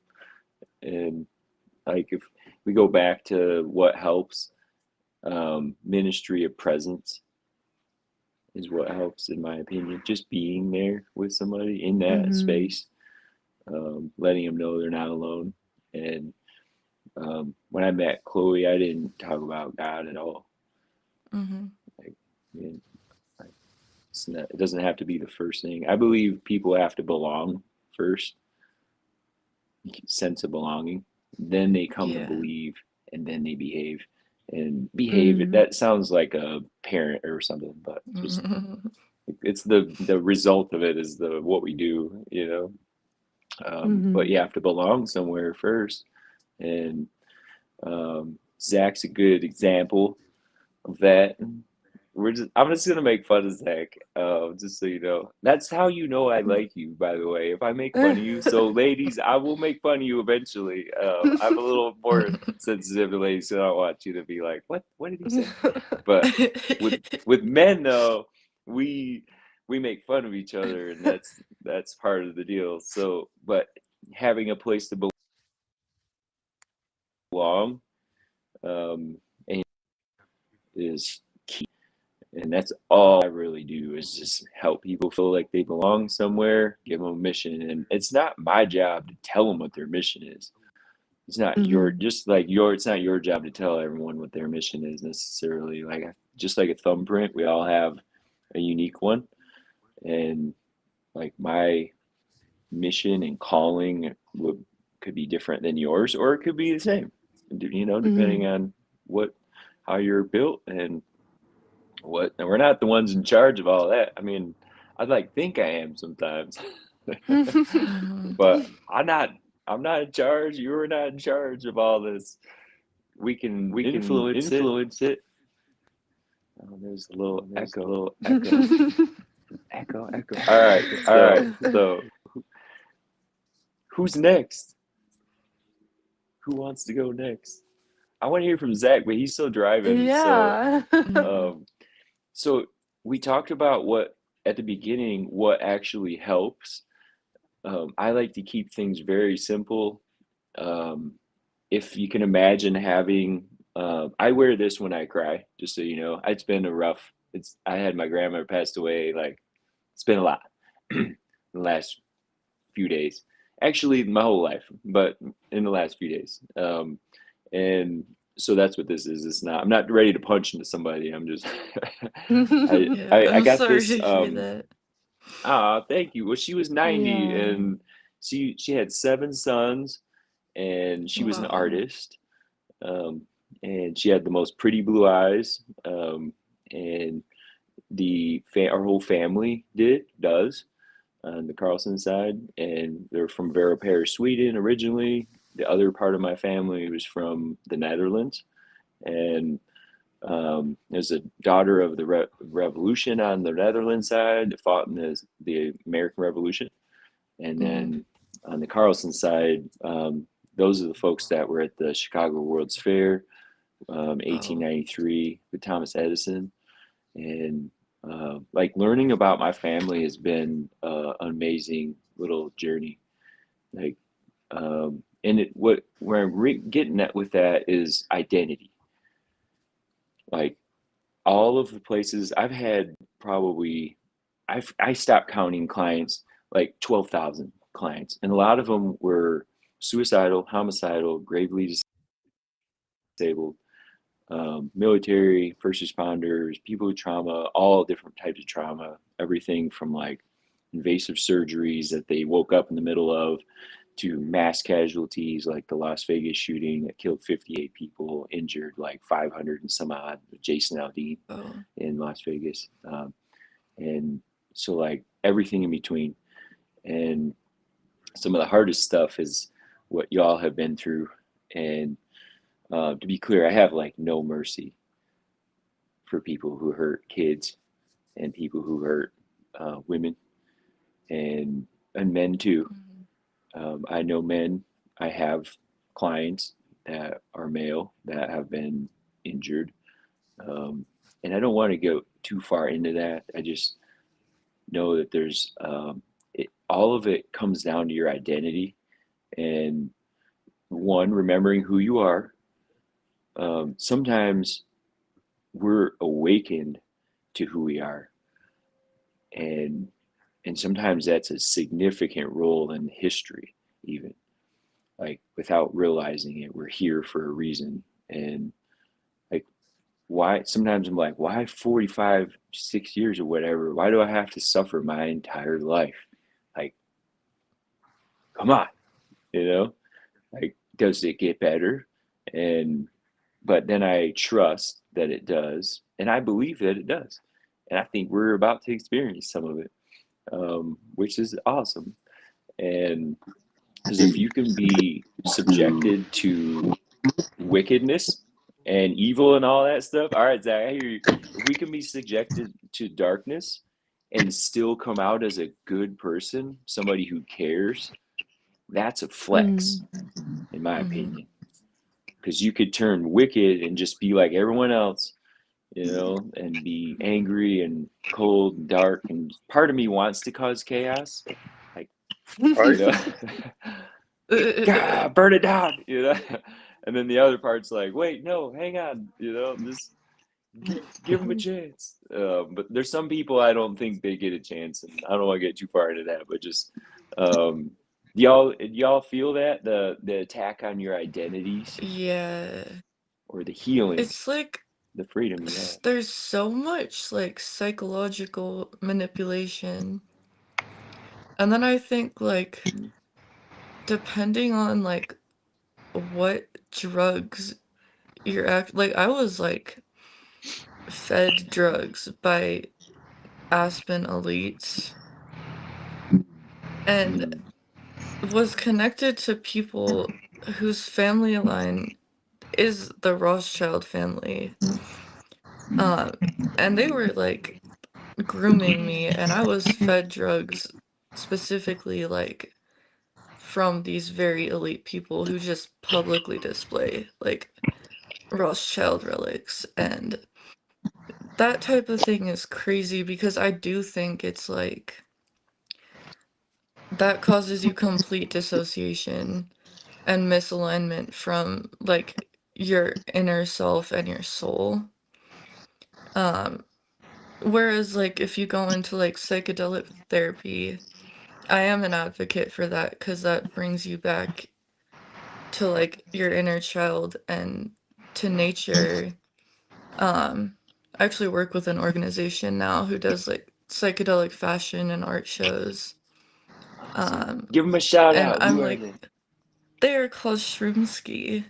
And like if we go back to what helps, ministry of presence is what helps, in my opinion. Just being there with somebody in that Mhm. space, letting them know they're not alone. And when I met Chloe, I didn't talk about God at all. Mm-hmm. Like, I mean, like it doesn't have to be the first thing. I believe people have to belong first, sense of belonging. Then they come to Yeah. believe, and then they behave. And behave, Mm. that sounds like a parent or something, but just it's the result of it is the what we do, you know. But Mhm. you have to belong somewhere first. And Zach's a good example of that. I'm just gonna make fun of Zach, just so you know. That's how you know I like you, by the way. If I make fun of you, so ladies, I will make fun of you eventually. I'm a little more sensitive to ladies, so I don't want you to be like, what did he say? But with men though, we make fun of each other, and that's part of the deal. So, but having a place to belong, um, is key. And that's all I really do is just help people feel like they belong somewhere, give them a mission. And it's not my job to tell them what their mission is. It's not Mhm. it's not your job to tell everyone what their mission is necessarily. Like, just like a thumbprint, we all have a unique one. And like my mission and calling could be different than yours, or it could be the same, you know, depending Mhm. on how you're built and and we're not the ones in charge of all that. I mean, I'd like think I am sometimes, but I'm not in charge. You're not in charge of all this. We can influence it. Oh, there's a little echo. Echo. All right. So who's next? Who wants to go next? I want to hear from Zach, but he's still driving. Yeah. Um, so we talked about at the beginning, what actually helps. I like to keep things very simple. Um, if you can imagine having, I wear this when I cry, just so you know. It's been a rough. I had my grandmother passed away. Like, it's been a lot in the last few days. Actually, my whole life, but in the last few days. And so that's what this is. It's not. I'm not ready to punch into somebody. I'm just. Yeah, I I'm got sorry this. to hear that. Thank you. Well, she was 90, Yeah. and she had 7 sons, and she was an Wow. artist. Um, and she had the most pretty blue eyes. And our whole family does on the Carlson side, and they're from Vera Sweden originally. The other part of my family was from the Netherlands, and there's a daughter of the revolution on the Netherlands side that fought in the American Revolution. And Mhm. then on the Carlson side, those are the folks that were at the Chicago World's Fair, Oh. 1893 with Thomas Edison. And like learning about my family has been an amazing little journey. Like, and where I'm getting at with that is identity. Like, all of the places I've had, probably I stopped counting clients, like 12,000 clients, and a lot of them were suicidal, homicidal, gravely disabled, military, first responders, people with trauma, all different types of trauma, everything from like invasive surgeries that they woke up in the middle of, to mass casualties like the Las Vegas shooting that killed 58 people, injured like 500 and some odd, Jason Aldean Oh. in Las Vegas. And so, like, everything in between. And some of the hardest stuff is what y'all have been through. And to be clear, I have like no mercy for people who hurt kids and people who hurt women and men too. Mhm. I know men. I have clients that are male that have been injured, um, and I don't want to go too far into that. I just know that there's all of it comes down to your identity, and one, remembering who you are. Sometimes we're awakened to who we are, and sometimes that's a significant role in history, even, like, without realizing it. We're here for a reason. And like, why sometimes I'm like, why 45, 6 years or whatever? Why do I have to suffer my entire life? Like, come on, you know? Like, does it get better? And but then I trust that it does, and I believe that it does. And I think we're about to experience some of it, which is awesome. And because if you can be subjected to wickedness and evil and all that stuff. All right, Zach, I hear you. If we can be subjected to darkness and still come out as a good person, somebody who cares, that's a flex, Mm. in my Mm-hmm. opinion. Because you could turn wicked and just be like everyone else, and be angry and cold and dark. And part of me wants to cause chaos, like, you Right. know, God, burn it down, And then the other part's like, wait, no, hang on, this give them a chance. But there's some people I don't think they get a chance, and I don't want to get too far into that. But just, y'all feel that the attack on your identities Yeah. or the healing, It's like the freedom you have. there's so much like psychological manipulation. And then I think like depending on like what drugs you're like I was like fed drugs by Aspen elites and Mm, was connected to people whose family line is the Rothschild family. Um, and they were like grooming me, and I was fed drugs specifically like from these very elite people who just publicly display like Rothschild relics. And that type of thing is crazy because I do think it's like that causes you complete dissociation and misalignment from like your inner self and your soul. Um, whereas like if you go into like psychedelic therapy, I am an advocate for that because that brings you back to like your inner child and to nature. I actually work with an organization now who does like psychedelic fashion and art shows. awesome. Um, Give them a shout and out. I'm Who are like, they? they're called Shroomski.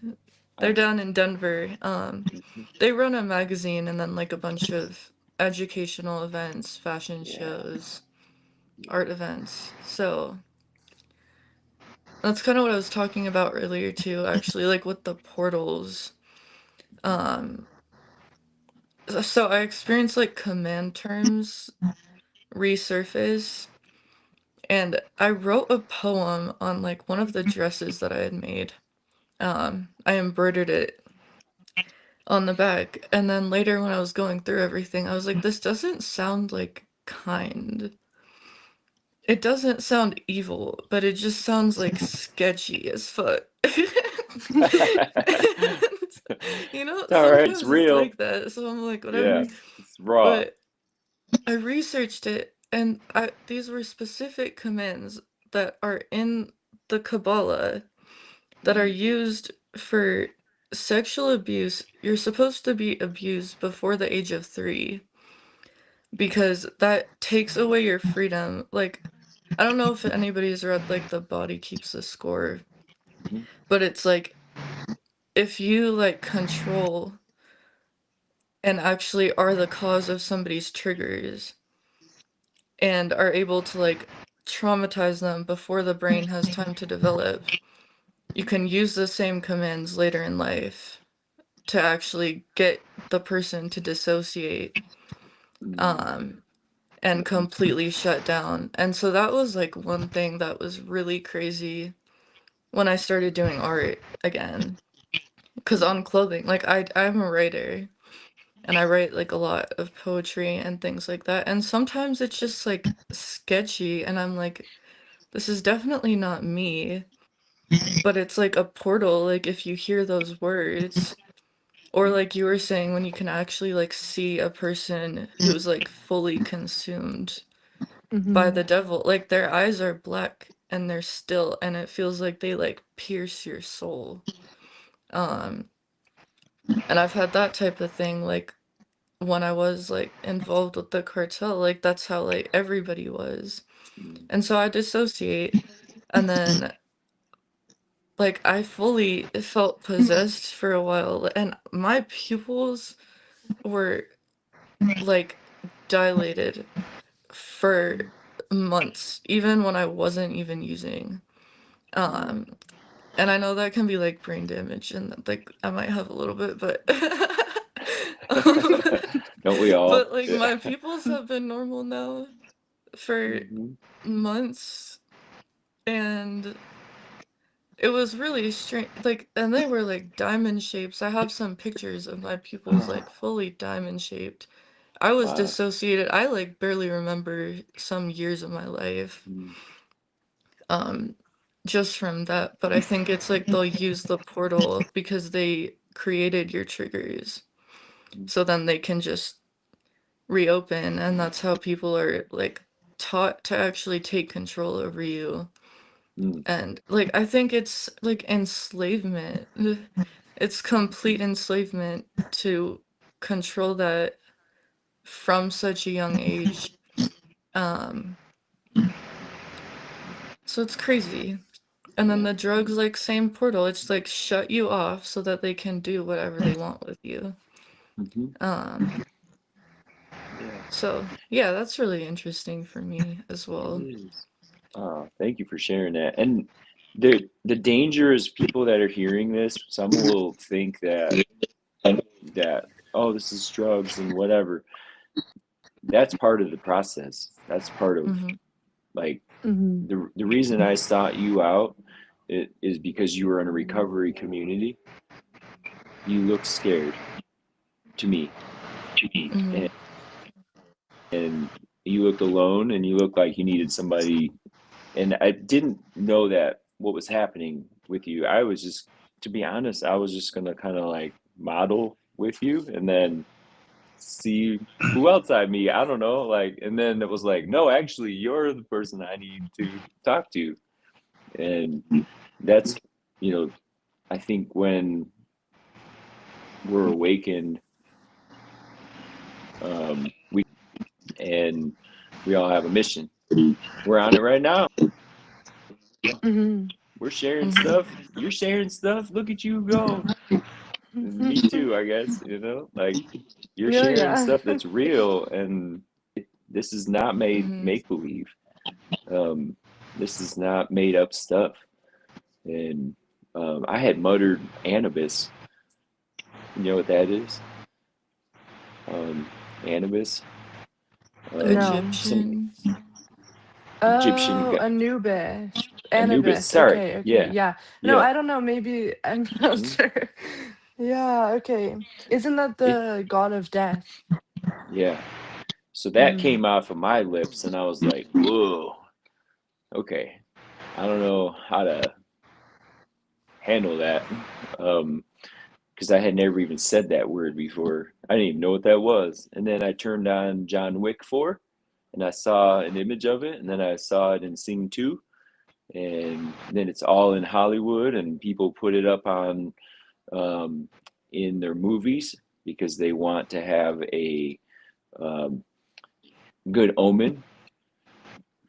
They're Awesome. down in Denver. They run a magazine and then like a bunch of educational events, fashion Yeah. shows, art events. So that's kind of what I was talking about earlier too, actually, like with the portals. Um, so I experienced like command terms resurface, and I wrote a poem on like one of the dresses that I had made. I embroidered it on the back, and then later when I was going through everything, I was like, this doesn't sound like kind. It doesn't sound evil, but it just sounds like sketchy as fuck. And, It's all right. It's sometimes it's real. like that, so I'm like, Yeah. whatever. It's raw. But I researched it, and these were specific commands that are in the Kabbalah that are Mm, used for sexual abuse. You're supposed to be abused before the age of 3 because that takes away your freedom. Like, I don't know if anybody's read like The Body Keeps the Score, mhm, but it's like if you like control and actually are the cause of somebody's triggers and are able to like traumatize them before the brain has time to develop, you can use the same commands later in life to actually get the person to dissociate mm, um and completely shut down. And so that was like one thing that was really crazy when I started doing art again. Because on clothing, like I'm a writer and I write like a lot of poetry and things like that. And sometimes it's just like sketchy and I'm like, this is definitely not me. But it's like a portal, like if you hear those words, or like you were saying, when you can actually like see a person who's like fully consumed by Mhm. the devil, like their eyes are black and they're still, and it feels like they like pierce your soul. Um, And I've had that type of thing, like, when I was, like, involved with the cartel, like, that's how, like, everybody was. Mm. And so I dissociate, and then, like, I fully felt possessed for a while, and my pupils were, like, dilated for months, even when I wasn't even using. Mm. Um, and I know that can be, like, brain damage, and, like, I might have a little bit, but um, Don't we all? but, like, Yeah. my pupils have been normal now for Hmm. months, and it was really strange, like, and they were, like, diamond shapes. I have some pictures of my pupils, like, fully diamond shaped. I was Wow. dissociated. I, like, barely remember some years of my life, Mm. um, just from that, but I think it's, like, they'll use the portal because they created your triggers, so then they can just reopen, and that's how people are, like, taught to actually take control over you. Mm. And, like, I think it's, like, enslavement. It's complete enslavement to control that from such a young age. Um, so it's crazy. And then Yeah. the drugs, like, same portal. It's, like, shut you off so that they can do whatever they want with you. Hmm. Um, Yeah. so, yeah, that's really interesting for me as It well. is. Thank you for sharing that. And the danger is people that are hearing this, some will think that oh, this is drugs and whatever. That's part of the process. That's part of Mhm. like Mhm. the reason I sought you out is because you were in a recovery community. You look scared to me, Mhm. and you looked alone, and you looked like you needed somebody. And I didn't know that what was happening with you. I was just, to be honest, I was just gonna kind of like model with you, and then see who else I meet. I don't know, like, and then it was like, no, actually, you're the person I need to talk to, and that's, you know, I think when we're awakened, we and we all have a mission. We're on it right now. Mhm. We're sharing Mhm. stuff. You're sharing stuff. Look at you go. And me too, I guess, like you're Yeah, sharing yeah. stuff that's real, and this is not made Mhm. make believe. Um, this is not made up stuff. And I had muttered Anubis. You know what that is? Anubis, The No. some Egyptian. Egyptian Oh, Anubis. Anubis. Anubis. Sorry, Okay, okay. yeah, Yeah. No, yeah. I don't know. Maybe I'm not Mhm. sure. Yeah, okay. Isn't that It, the god of death? yeah. So that Mm. came off of my lips, and I was like, whoa, okay. I don't know how to handle that. Because I had never even said that word before. I didn't even know what that was. And then I turned on John Wick 4 and I saw an image of it. And then I saw it in Sing 2. And then it's all in Hollywood and people put it up on um, in their movies because they want to have a um, good omen.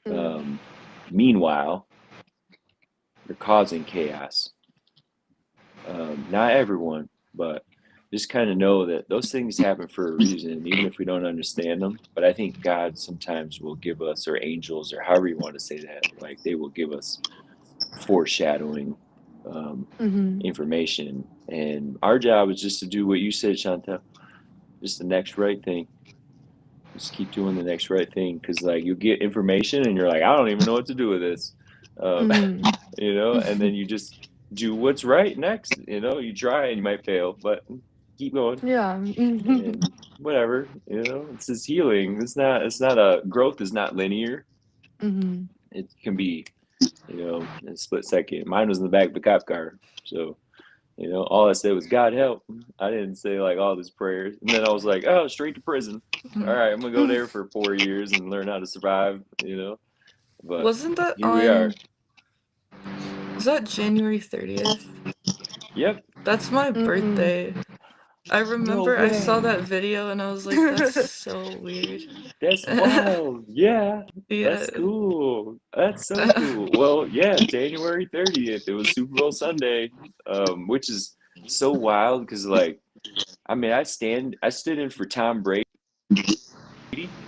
Mm. Um, Meanwhile, they're causing chaos. Not everyone, but just kind of know that those things happen for a reason, even if we don't understand them. But I think God sometimes will give us, or angels, or however you want to say that, like they will give us foreshadowing Mhm. information. And our job is just to do what you said, Chantel, just the next right thing. Just keep doing the next right thing because, like, you get information and you're like, I don't even know what to do with this. Um, Mhm. and then you just do what's right next. You try and you might fail, but keep going Yeah. Mhm. and whatever. It's this healing. It's not a growth is not linear. Mhm. It can be, in a split second. Mine was in the back of the cop car. So, all I said was, God help. I didn't say like all these prayers. And then I was like, oh, straight to prison. All Mhm. right, I'm going to go there for 4 years and learn how to survive. But Wasn't that here we are. on, was that January 30th? Yep. That's my Mm. birthday. I No remember I saw that way. video and I was like, that's so weird. That's wild. Yeah, Yeah. that's cool. That's so cool. Well, yeah, January 30th, it was Super Bowl Sunday, which is so wild because, like, I mean, I stood in for Tom Brady,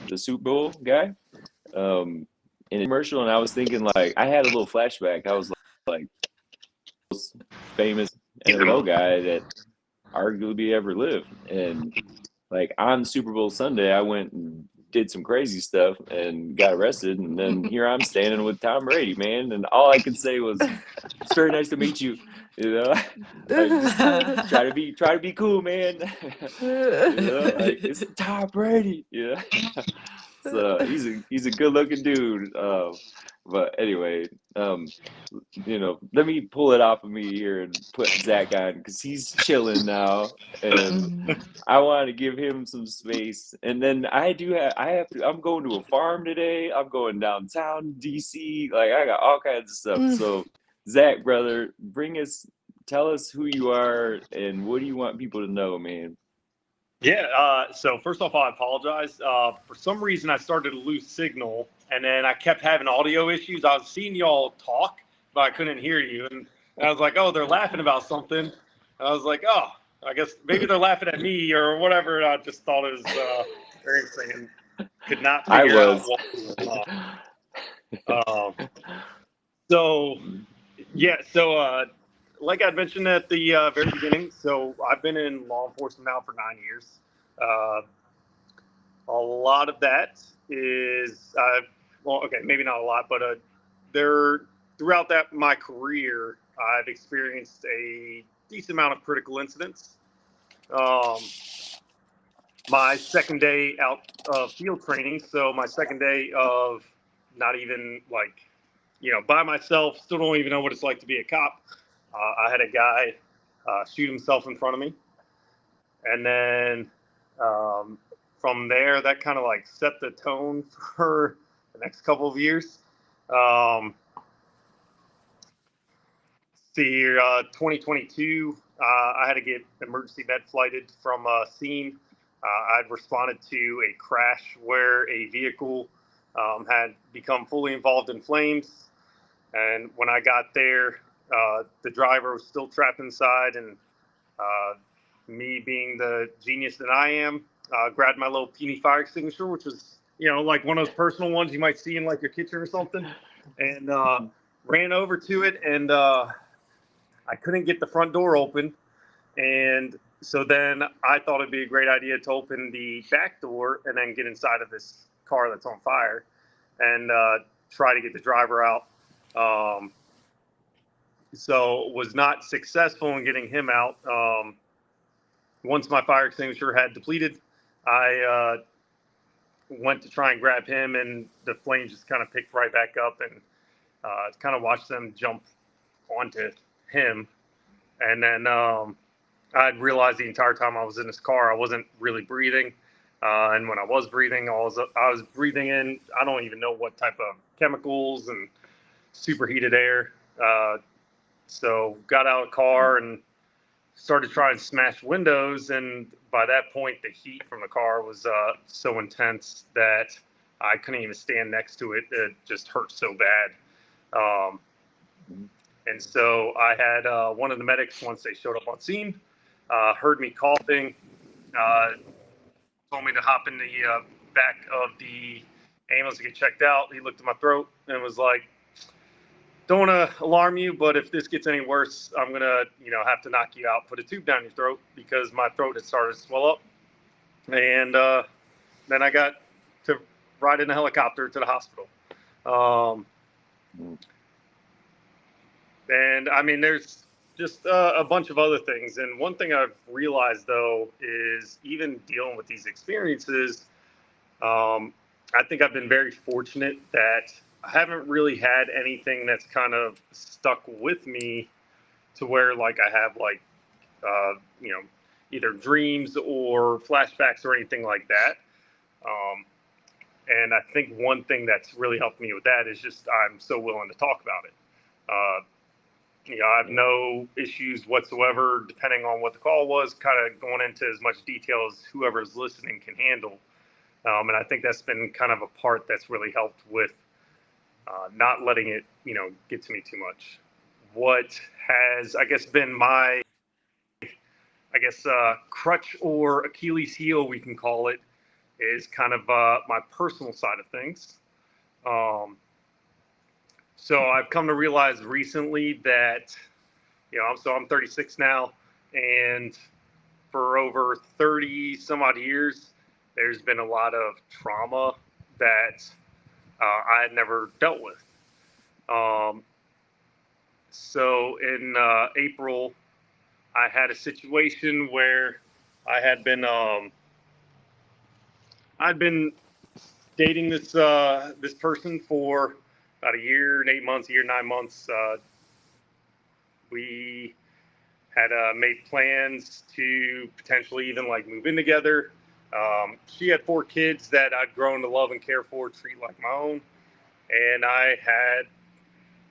the Super Bowl guy, in a commercial, and I was thinking, like, I had a little flashback. I was like, most famous NFL guy that arguably ever lived, and like on Super Bowl Sunday, I went and did some crazy stuff and got arrested, and then here I'm standing with Tom Brady, man, and all I could say was, "It's very nice to meet you." You know, like just try to be cool, man. You know, like it's Tom Brady. Yeah, so he's a good looking dude. But anyway, let me pull it off of me here and put Zach on because he's chilling now, and Mhm. I want to give him some space. And then I have to, I'm going to a farm today. I'm going downtown DC. Like I got all kinds of stuff. So Zach, brother, tell us who you are and what do you want people to know, man? Yeah. So first off, I apologize. For some reason, I started to lose signal, and then I kept having audio issues. I was seeing y'all talk, but I couldn't hear you, and I was like, "Oh, they're laughing about something." And I was like, "Oh, I guess maybe they're laughing at me or whatever." And I just thought it was very interesting, and could not I figure out was. what was going on. So yeah, so like I mentioned at the very beginning, so I've been in law enforcement now for 9 years. Uh, a lot of that is, well, okay, maybe not a lot, but there throughout that my career, I've experienced a decent amount of critical incidents. Um, my second day out of field training, so my second day of not even like, by myself, still don't even know what it's like to be a cop. I had a guy shoot himself in front of me. And then from there, that kind of like set the tone for the next couple of years. Um, see here, 2022, I had to get emergency med flighted from a scene. I'd responded to a crash where a vehicle had become fully involved in flames. And when I got there, the driver was still trapped inside, and me being the genius that I am, grabbed my little puny fire extinguisher, which was, like one of those personal ones you might see in like your kitchen or something, and ran over to it, and I couldn't get the front door open, and so then I thought it'd be a great idea to open the back door and then get inside of this car that's on fire, and try to get the driver out. So was not successful in getting him out. Once my fire extinguisher had depleted, I went to try and grab him, and the flames just kind of picked right back up, and kind of watched them jump onto him. And then I'd realized the entire time I was in this car, I wasn't really breathing. And when I was breathing, I was breathing in, I don't even know what type of chemicals and superheated air. So got out of the car and started trying to smash windows, and by that point the heat from the car was so intense that I couldn't even stand next to it. It just hurt so bad. And so I had one of the medics, once they showed up on scene, heard me coughing, told me to hop in the back of the ambulance to get checked out. He looked at my throat and was like, "Don't want to alarm you, but if this gets any worse, I'm gonna, have to knock you out, put a tube down your throat," because my throat had started to swell up. And then I got to ride in a helicopter to the hospital. Um, and I mean, there's just a bunch of other things. And one thing I've realized though is even dealing with these experiences, I think I've been very fortunate that I haven't really had anything that's kind of stuck with me to where like I have like uh, you know either dreams or flashbacks or anything like that. Um, and I think one thing that's really helped me with that is just I'm so willing to talk about it. I have no issues whatsoever, depending on what the call was, kind of going into as much detail as whoever is listening can handle. And I think that's been kind of a part that's really helped with not letting it, get to me too much. What has, I guess, been my, crutch or Achilles heel, we can call it, is kind of my personal side of things. So I've come to realize recently that, I'm 36 now, and for over 30 some odd years, there's been a lot of trauma that I had never dealt with. So in April, I had a situation where I had been, I'd been dating this this person for about a year and 8 months, a year and 9 months. We had made plans to potentially even like move in together. She had 4 kids that I'd grown to love and care for, treat like my own, and I had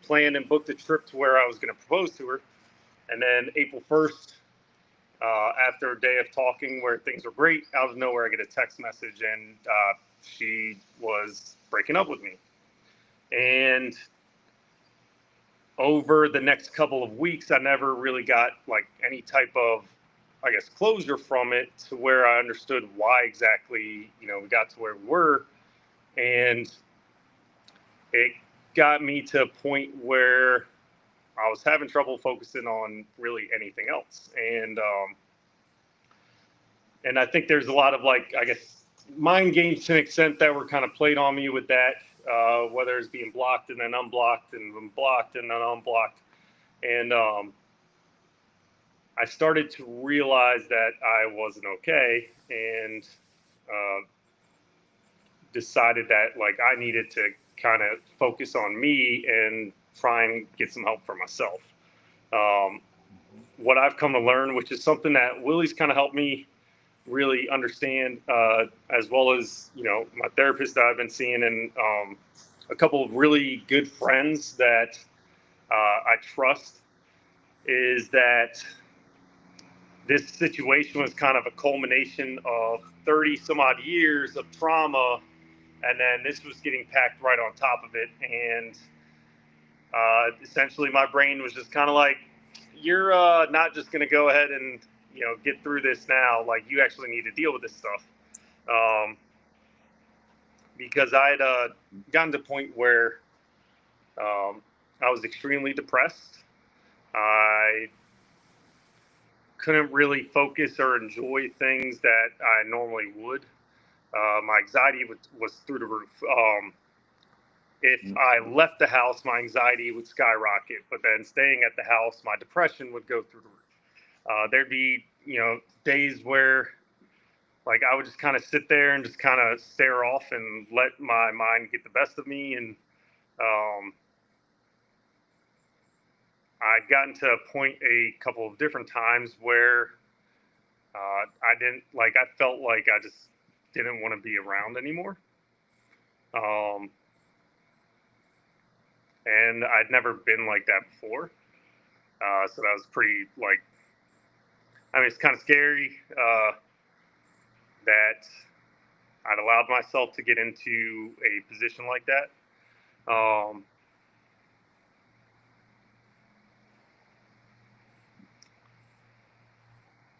planned and booked a trip to where I was going to propose to her. And then April 1st, after a day of talking where things were great, out of nowhere I get a text message, and she was breaking up with me. And over the next couple of weeks, I never really got like any type of, I guess, closure from it to where I understood why exactly, we got to where we were. And it got me to a point where I was having trouble focusing on really anything else. And I think there's a lot of like, I guess, mind games to an extent that were kind of played on me with that, whether it's being blocked and then unblocked and then blocked and then unblocked. And I started to realize that I wasn't okay, and decided that like I needed to kind of focus on me and try and get some help for myself. What I've come to learn, which is something that Willy's kind of helped me really understand, as well as, my therapist that I've been seeing, and a couple of really good friends that I trust, is that this situation was kind of a culmination of 30 some odd years of trauma, and then this was getting packed right on top of it. And essentially my brain was just kind of like, you're not just going to go ahead and, get through this now. Like, you actually need to deal with this stuff. Because I had gotten to a point where I was extremely depressed. I couldn't really focus or enjoy things that I normally would. My anxiety was through the roof. If I left the house, my anxiety would skyrocket, but then staying at the house, my depression would go through the roof. There'd be, days where like I would just kind of sit there and just kind of stare off and let my mind get the best of me. And I'd gotten to a point a couple of different times where I felt like I just didn't want to be around anymore. And I'd never been like that before. So that was pretty, like, I mean, it's kind of scary that I'd allowed myself to get into a position like that.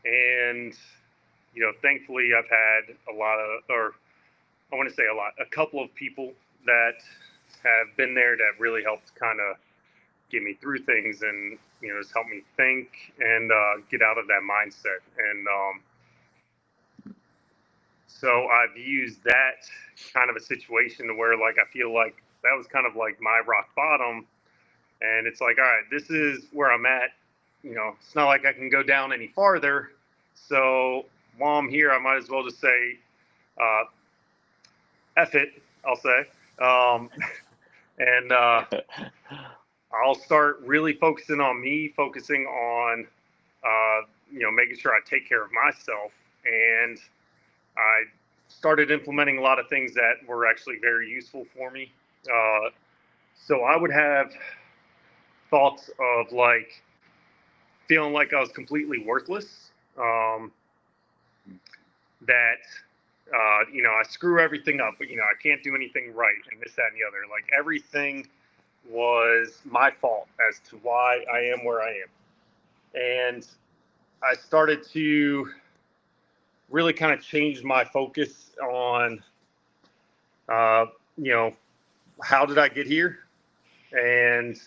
And, thankfully I've had a couple of people that have been there that really helped kind of get me through things, and, just help me think and get out of that mindset. And so I've used that kind of a situation to where, like, I feel like that was kind of like my rock bottom. And it's like, all right, this is where I'm at. It's not like I can go down any farther. So while I'm here, I might as well just say, F it, I'll say. And I'll start really focusing on me, focusing on, making sure I take care of myself. And I started implementing a lot of things that were actually very useful for me. So I would have thoughts of like feeling like I was completely worthless. That I screw everything up, but I can't do anything right, and this, that, and the other. Like everything was my fault as to why I am where I am. And I started to really kind of change my focus on, how did I get here? And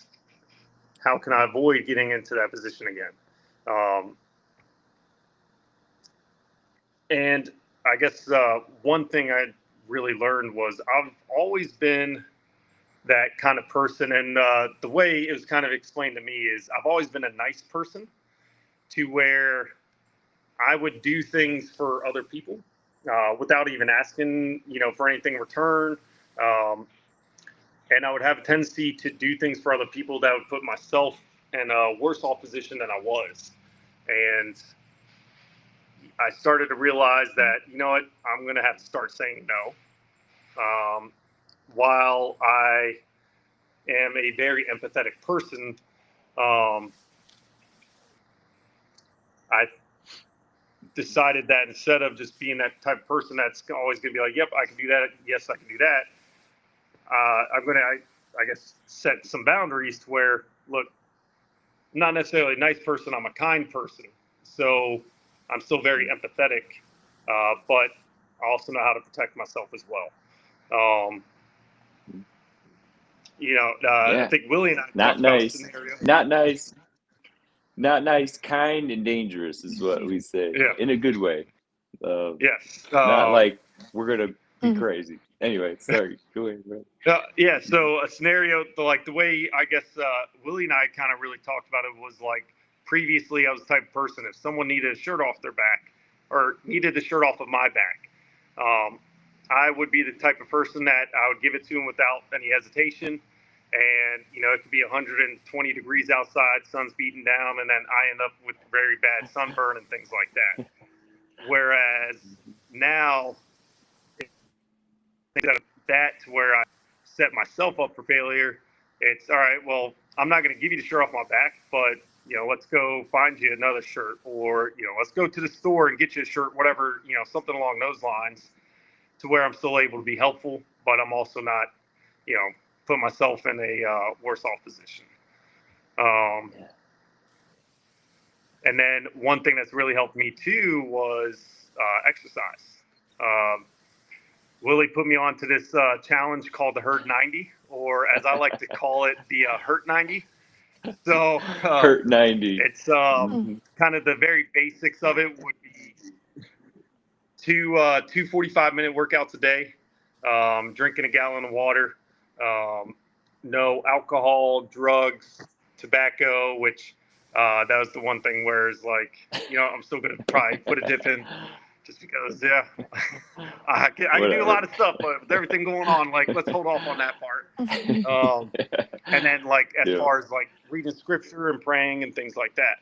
how can I avoid getting into that position again? And I guess one thing I really learned was I've always been that kind of person. And the way it was kind of explained to me is I've always been a nice person, to where I would do things for other people without even asking, for anything in return. And I would have a tendency to do things for other people that would put myself in a worse off position than I was. And I started to realize that, I'm going to have to start saying no. While I am a very empathetic person, I decided that instead of just being that type of person that's always going to be like, yep, I can do that. Yes, I can do that. I'm going to, I guess, set some boundaries to where, look, I'm not necessarily a nice person. I'm a kind person. So I'm still very empathetic, but I also know how to protect myself as well. I think Willie and I Not talked about a nice. scenario. Not nice. Not nice, kind, and dangerous is what we say. Yeah. In a good way. Yes. Not like we're going to be Mhm. crazy. Anyway, sorry. Go ahead, bro. Yeah, so a scenario, the way I guess Willie and I kind of really talked about it was like, previously I was the type of person, if someone needed a shirt off their back or needed the shirt off of my back, I would be the type of person that I would give it to him without any hesitation. And, it could be 120 degrees outside, sun's beating down, and then I end up with very bad sunburn and things like that. Whereas now, instead of that, to where I set myself up for failure, it's all right, well, I'm not going to give you the shirt off my back, but let's go find you another shirt, or let's go to the store and get you a shirt, whatever, something along those lines, to where I'm still able to be helpful, but I'm also not put myself in a worse off position. And then one thing that's really helped me too was exercise. Willie put me on to this challenge called the Herd 90, or as I like to call it, the Hurt 90. So Hurt 90. It's kind of the very basics of it would be two 45-minute workouts a day, drinking a gallon of water, no alcohol, drugs, tobacco, which that was the one thing where it's like, I'm still going to probably put a dip in. Just because, I can do a lot of stuff, but with everything going on, like, let's hold off on that part. And then, like, as far as like reading scripture and praying and things like that.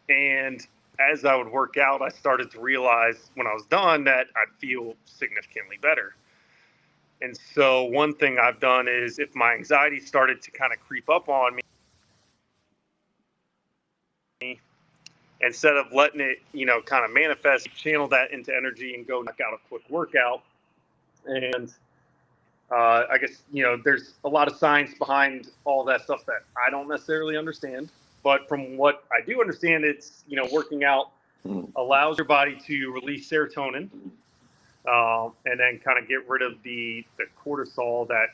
And as I would work out, I started to realize when I was done that I'd feel significantly better. And so one thing I've done is, if my anxiety started to kind of creep up on me, instead of letting it, kind of manifest, channel that into energy and go knock out a quick workout. And I guess, there's a lot of science behind all that stuff that I don't necessarily understand. But from what I do understand, it's, working out allows your body to release serotonin, and then kind of get rid of the cortisol that,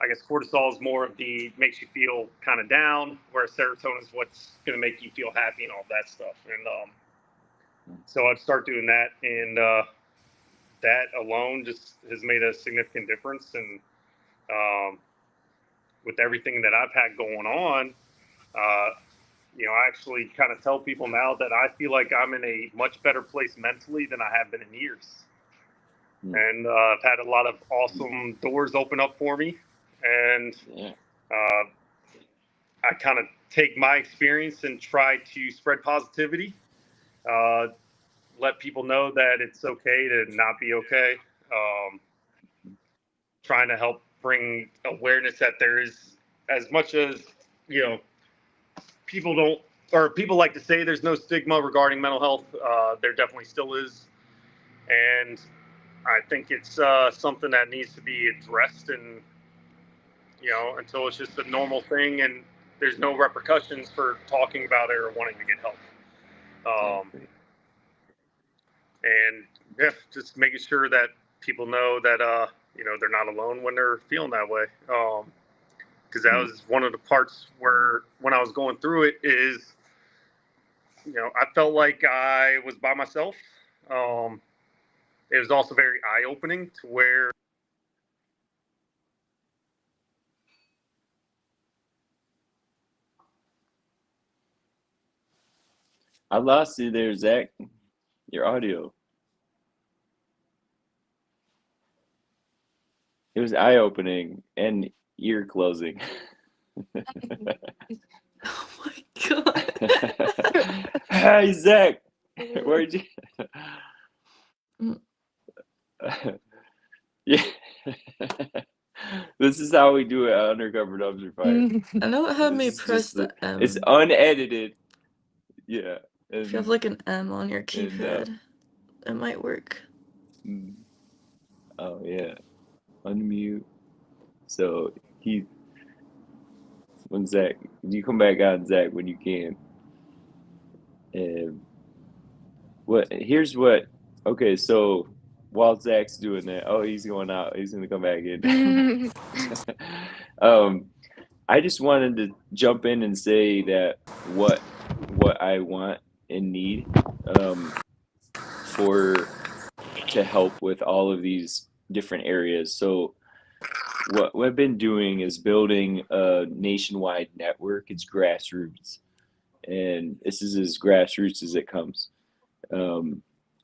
I guess cortisol is more of the makes you feel kind of down, whereas serotonin is what's going to make you feel happy and all that stuff. And so I'd start doing that, and that alone just has made a significant difference. And with everything that I've had going on, I actually kind of tell people now that I feel like I'm in a much better place mentally than I have been in years. And I've had a lot of awesome doors open up for me. And I kind of take my experience and try to spread positivity, let people know that it's okay to not be okay. Trying to help bring awareness that there is as much as, you know, people don't, or people like to say there's no stigma regarding mental health, there definitely still is. And I think it's something that needs to be addressed, and, you know, until it's just a normal thing and there's no repercussions for talking about it or wanting to get help. And yeah, just making sure that people know that, you know, they're not alone when they're feeling that way. Because that was one of the parts where, when I was going through it, is, you know, I felt like I was by myself. It was also very eye-opening to where I lost you there, Zach. Your audio. It was eye-opening and ear closing. Oh my god. Hi, Zach. Where'd you? Yeah. This is how we do it at Undercover Dumpster Fire. I know it had me This is press just the M. It's unedited. Yeah. If you have like an M on your keypad, it might work. Oh yeah. Unmute. So when Zach, you come back on, Zach, when you can. And here's what, okay, so while Zach's doing that, oh, he's going out, he's gonna come back in. I just wanted to jump in and say that what I want and need to help with all of these different areas. So what I've been doing is building a nationwide network. It's grassroots, and this is as grassroots as it comes.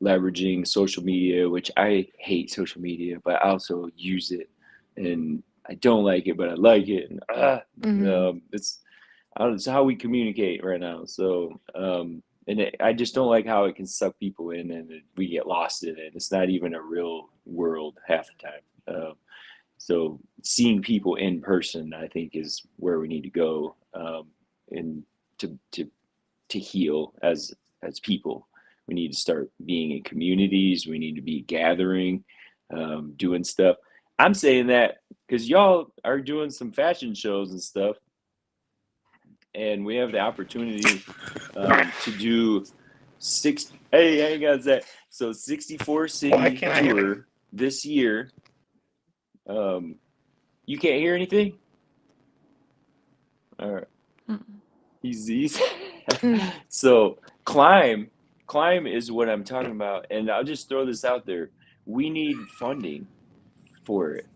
Leveraging social media, which I hate social media, but I also use it, and I don't like it, but I like it. And it's how we communicate right now. So I just don't like how it can suck people in, and we get lost in it. It's not even a real world half the time. So seeing people in person, I think, is where we need to go, and to heal as people. We need to start being in communities. We need to be gathering, doing stuff. I'm saying that because y'all are doing some fashion shows and stuff, and we have the opportunity to do Hey, hang on, Zach. So 64 city tour this year. You can't hear anything? All right. He's So climb is what I'm talking about, and I'll just throw this out there. We need funding for it.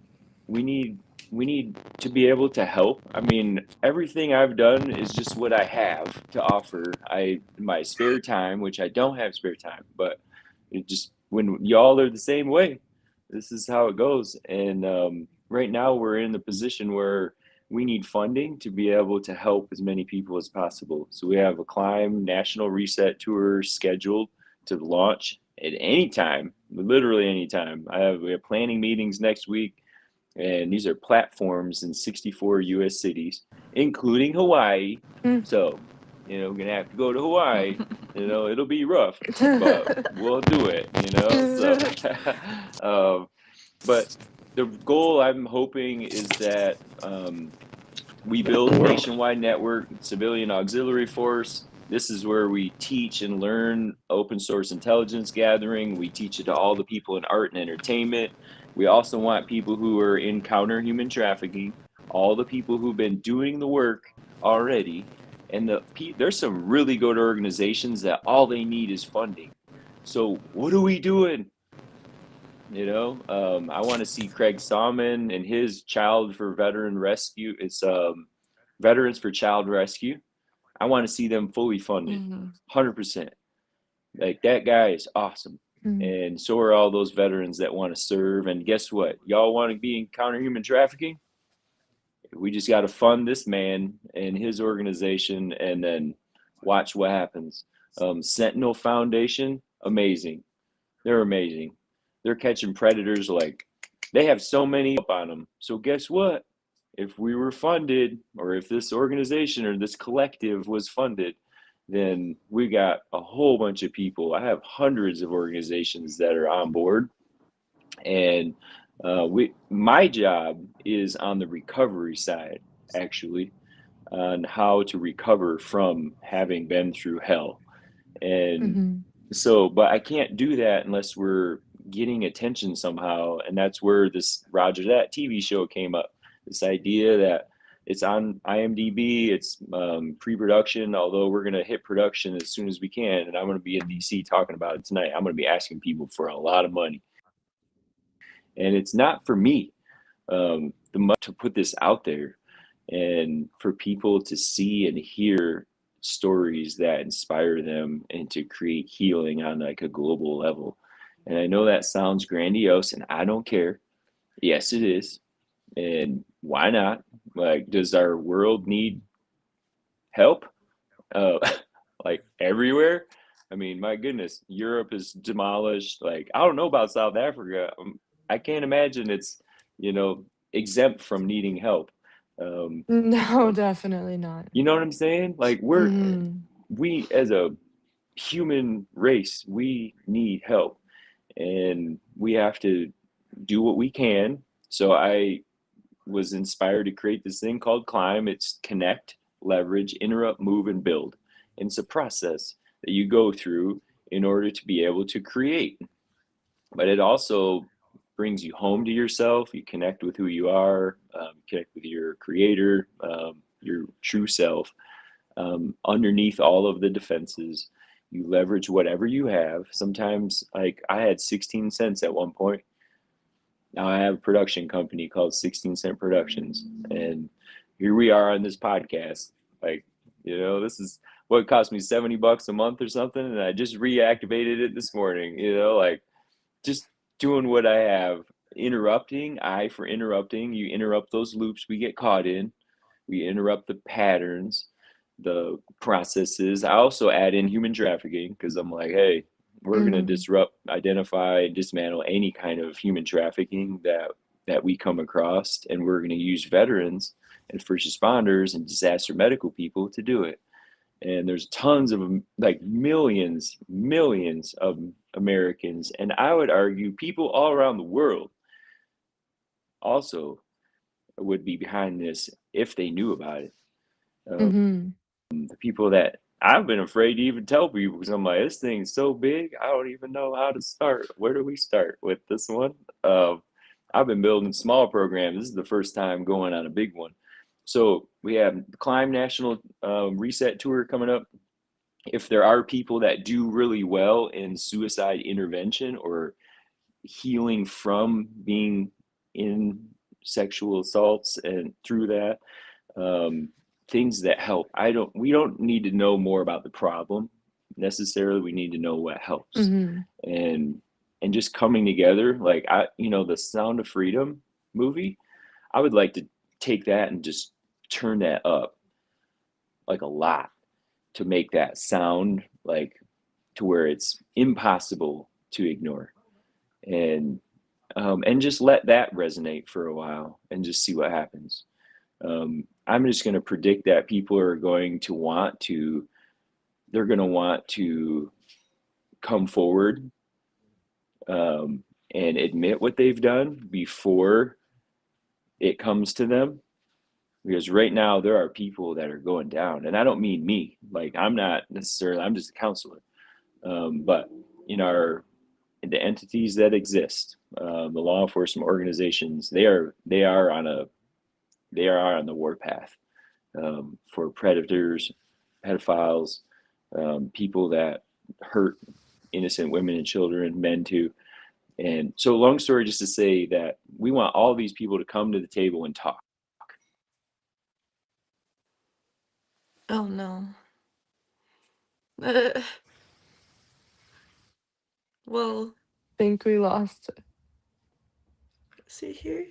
We need to be able to help. I mean, everything I've done is just what I have to offer. My spare time, which I don't have spare time, but it just, when y'all are the same way, this is how it goes. And right now we're in the position where we need funding to be able to help as many people as possible. So we have a Climb National Reset Tour scheduled to launch at any time, literally any time. We have planning meetings next week, and these are platforms in 64 U.S. cities, including Hawaii. So, you know, we're gonna have to go to Hawaii. You know, it'll be rough, but we'll do it. You know, so but the goal, I'm hoping, is that we build a nationwide network, civilian auxiliary force. This is where we teach and learn open source intelligence gathering. We teach it to all the people in art and entertainment. We also want people who are in counter human trafficking, all the people who've been doing the work already. And there's some really good organizations that all they need is funding. So what are we doing? You know, I want to see Craig Salmon and his Child for Veteran Rescue. It's Veterans for Child Rescue. I want to see them fully funded, 100%. Like, that guy is awesome. And so are all those veterans that want to serve. And guess what? Y'all want to be in counter human trafficking? We just got to fund this man and his organization, and then watch what happens. Sentinel Foundation, amazing. They're amazing. They're catching predators like, they have so many up on them. So guess what? if we were funded, or if this organization or this collective was funded, then we got a whole bunch of people. I have hundreds of organizations that are on board, and my job is on the recovery side, actually, on how to recover from having been through hell. And Mm-hmm. so, but I can't do that unless we're getting attention somehow. And that's where this Roger That TV show came up. This idea that it's on IMDb, it's pre-production, although we're going to hit production as soon as we can. And I'm going to be in DC talking about it tonight. I'm going to be asking people for a lot of money. And it's not for me to put this out there and for people to see and hear stories that inspire them and to create healing on like a global level. And I know that sounds grandiose, and I don't care. Yes, it is. And why not? Like, does our world need help? Uh, like everywhere? I mean, my goodness, Europe is demolished. Like, I don't know about South Africa. I can't imagine it's, exempt from needing help. No, definitely not. You know what I'm saying? Like, Mm-hmm. we as a human race, we need help, and we have to do what we can. So I was inspired to create this thing called Climb. It's connect, leverage, interrupt, move, and build. And it's a process that you go through in order to be able to create. But it also brings you home to yourself. You connect with who you are, connect with your creator, your true self. Underneath all of the defenses, you leverage whatever you have. Sometimes, like, I had 16 cents at one point. Now I have a production company called 16 Cent Productions, and here we are on this podcast. Like, this is what cost me $70 a month or something, and I just reactivated it this morning. Like, just doing what I have, interrupting. For interrupting. You interrupt those loops we get caught in. We interrupt the patterns, the processes. I also add in human trafficking, because I'm like, hey, we're going to Mm-hmm. disrupt, identify, and dismantle any kind of human trafficking that we come across, and we're going to use veterans and first responders and disaster medical people to do it. And there's tons of them, like millions of Americans, and I would argue people all around the world also would be behind this if they knew about it. Mm-hmm. The people that I've been afraid to even tell people, because I'm like, this thing's so big, I don't even know how to start. Where do we start with this one? I've been building small programs. This is the first time going on a big one. So we have the Climb National Reset Tour coming up. If there are people that do really well in suicide intervention or healing from being in sexual assaults and through that, things that help. We don't need to know more about the problem necessarily. We need to know what helps. Mm-hmm. And just coming together, like the Sound of Freedom movie, I would like to take that and just turn that up like a lot, to make that sound like to where it's impossible to ignore, and just let that resonate for a while and just see what happens. I'm just going to predict that people are going to want to come forward and admit what they've done before it comes to them. Because right now there are people that are going down, and I don't mean me. Like, I'm not necessarily, I'm just a counselor. But the entities that exist, the law enforcement organizations, they are on the warpath for predators, pedophiles, people that hurt innocent women and children, men too. And so, long story just to say that we want all these people to come to the table and talk. Oh no. Uh, well, Think we lost it. see here.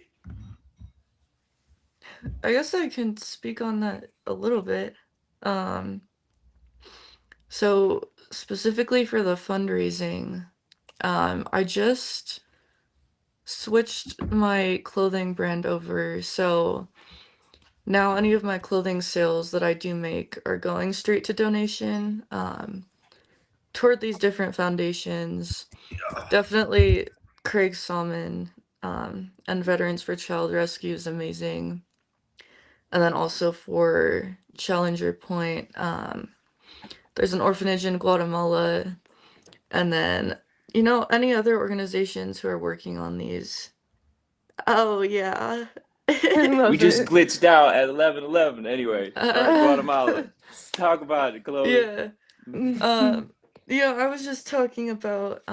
I guess I can speak on that a little bit. So specifically for the fundraising, I just switched my clothing brand over. So Now any of my clothing sales that I do make are going straight to donation toward these different foundations. Definitely Craig Salmon and Veterans for Child Rescue is amazing. And then also for Challenger Point, there's an orphanage in Guatemala. And then, any other organizations who are working on these. Oh, yeah. I We love just it. glitched out at 11:11. Anyway, all right, Guatemala. Let's talk about it, Chloe. Yeah. I was just talking about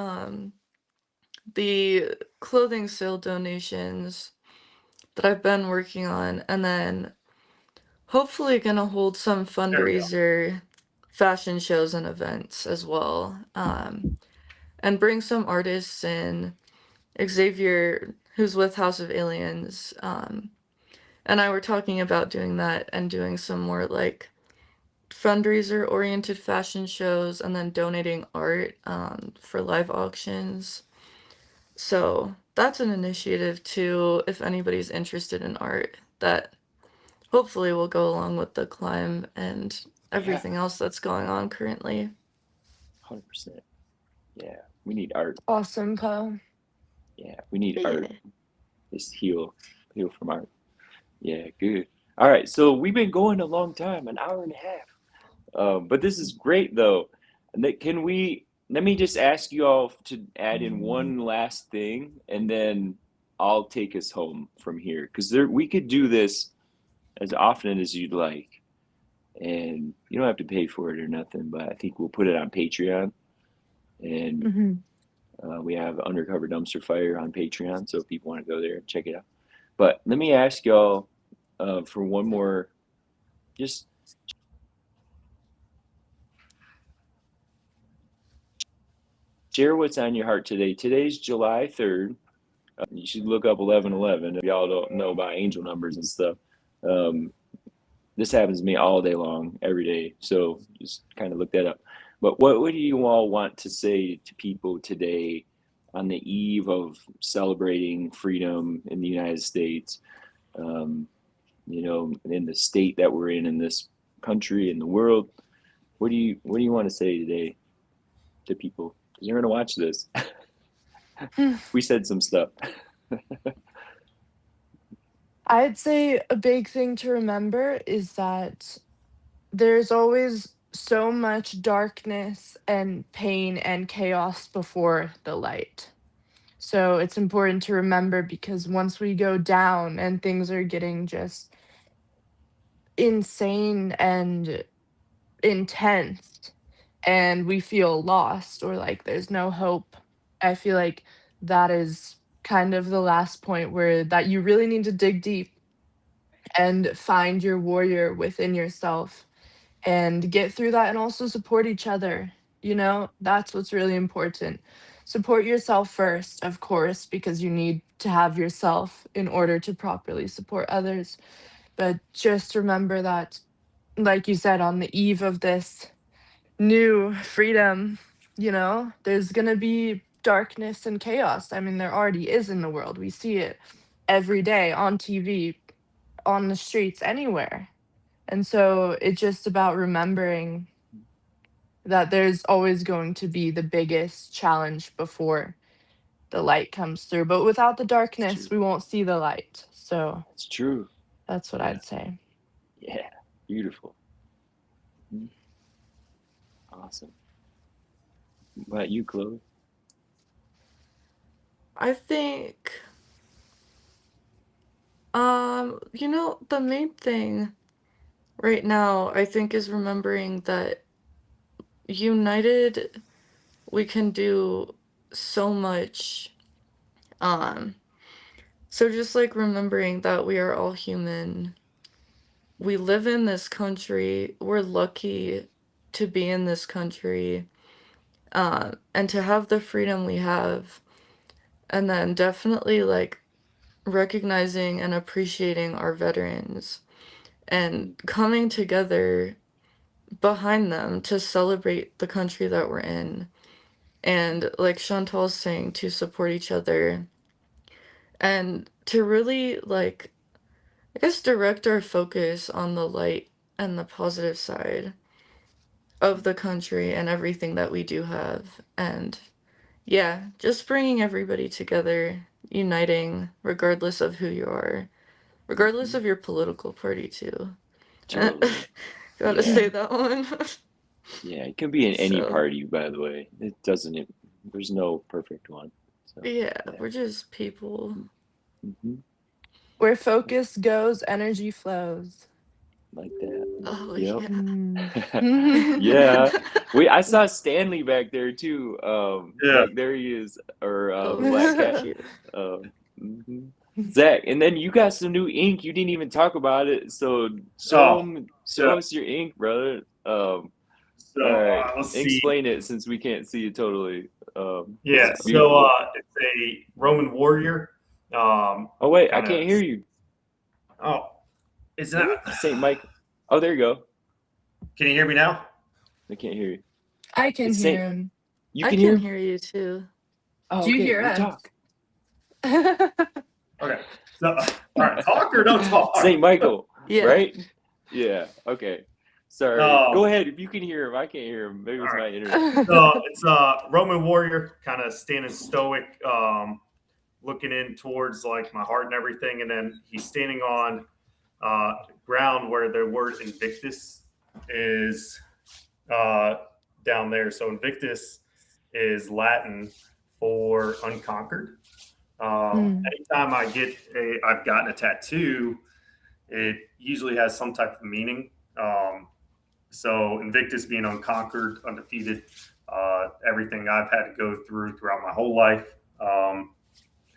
the clothing sale donations that I've been working on, and then hopefully gonna hold some There we go. fundraiser fashion shows and events as well. And bring some artists in. Xavier, who's with House of Aliens, and I were talking about doing that and doing some more like fundraiser oriented fashion shows and then donating art for live auctions. So that's an initiative too, if anybody's interested in art, that hopefully will go along with the climb and everything else that's going on currently. 100%. Yeah, we need art. Awesome, Poe. Yeah, we need Yeah. art. Just heal from art. Yeah, good. All right, so we've been going a long time, an hour and a half. But this is great though. And let me just ask you all to add in one last thing, and then I'll take us home from here. Because we could do this as often as you'd like. And you don't have to pay for it or nothing, but I think we'll put it on Patreon. And Hmm. we have Undercover Dumpster Fire on Patreon, so if people want to go there and check it out. But let me ask y'all for one more, just share what's on your heart today. Today's July 3rd. You should look up 1111 if y'all don't know about angel numbers and stuff. This happens to me all day long, every day. So just kind of look that up. But what do you all want to say to people today on the eve of celebrating freedom in the United States? In the state that we're in this country, in the world. What do you want to say today to people? Because you're going to watch this. We said some stuff. I'd say a big thing to remember is that there's always so much darkness and pain and chaos before the light. So it's important to remember, because once we go down and things are getting just insane and intense and we feel lost or like there's no hope, I feel like that is kind of the last point where that you really need to dig deep and find your warrior within yourself and get through that, and also support each other. That's what's really important. Support yourself first, of course, because you need to have yourself in order to properly support others. But just remember that, like you said, on the eve of this new freedom, there's going to be darkness and chaos. I mean, there already is in the world. We see it every day on TV, on the streets, anywhere. And so it's just about remembering that there's always going to be the biggest challenge before the light comes through. But without the darkness, we won't see the light. So It's true. that's what Yeah. I'd say. Yeah, beautiful. Awesome. What about you, Chloe? I think, the main thing right now, I think, is remembering that united, we can do so much. So just like remembering that we are all human. We live in this country. We're lucky to be in this country, and to have the freedom we have. And then definitely like recognizing and appreciating our veterans and coming together behind them to celebrate the country that we're in. And like Chantal's saying, to support each other and to really like I guess direct our focus on the light and the positive side of the country and everything that we do have. And yeah, just bringing everybody together, uniting, regardless of who you are, regardless Mhm. of your political party, too. Totally. Gotta Yeah. say that one. Yeah. It can be in any So, party, by the way. It doesn't, there's no perfect one. So, yeah, yeah. we're just people. Hmm. Where focus goes, energy flows. Like that. Oh, Yep. yeah. Mm. Yeah. I saw Stanley back there too. Yeah. Back there he is, or the Oh, black so cat. cute. Mhm. Zach, and then you got some new ink. You didn't even talk about it. So Oh, show yeah. us your ink, brother. So All right, let's see. explain it since we can't see it totally. Yeah. It's So beautiful. it's a Roman warrior. Oh wait, I Kind of. can't hear you. Oh, is that? Saint Michael. Oh, there you go. Can you hear me now? I can't hear you. I can It's hear Saint. him. You I can hear can him? hear you too. Oh, Do you okay. hear Well, us? talk. Okay. So, all right. Talk or don't talk. Saint Michael, Yeah. right? Yeah. Okay. Sorry. Go All ahead. If you can hear him, I can't hear him. Maybe it's my right. internet. So it's a Roman warrior, kind of standing stoic, looking in towards like my heart and everything, and then he's standing on ground where the word Invictus is down there. So Invictus is Latin for unconquered. Anytime I've gotten a tattoo, it usually has some type of meaning. So Invictus being unconquered, undefeated, everything I've had to go throughout my whole life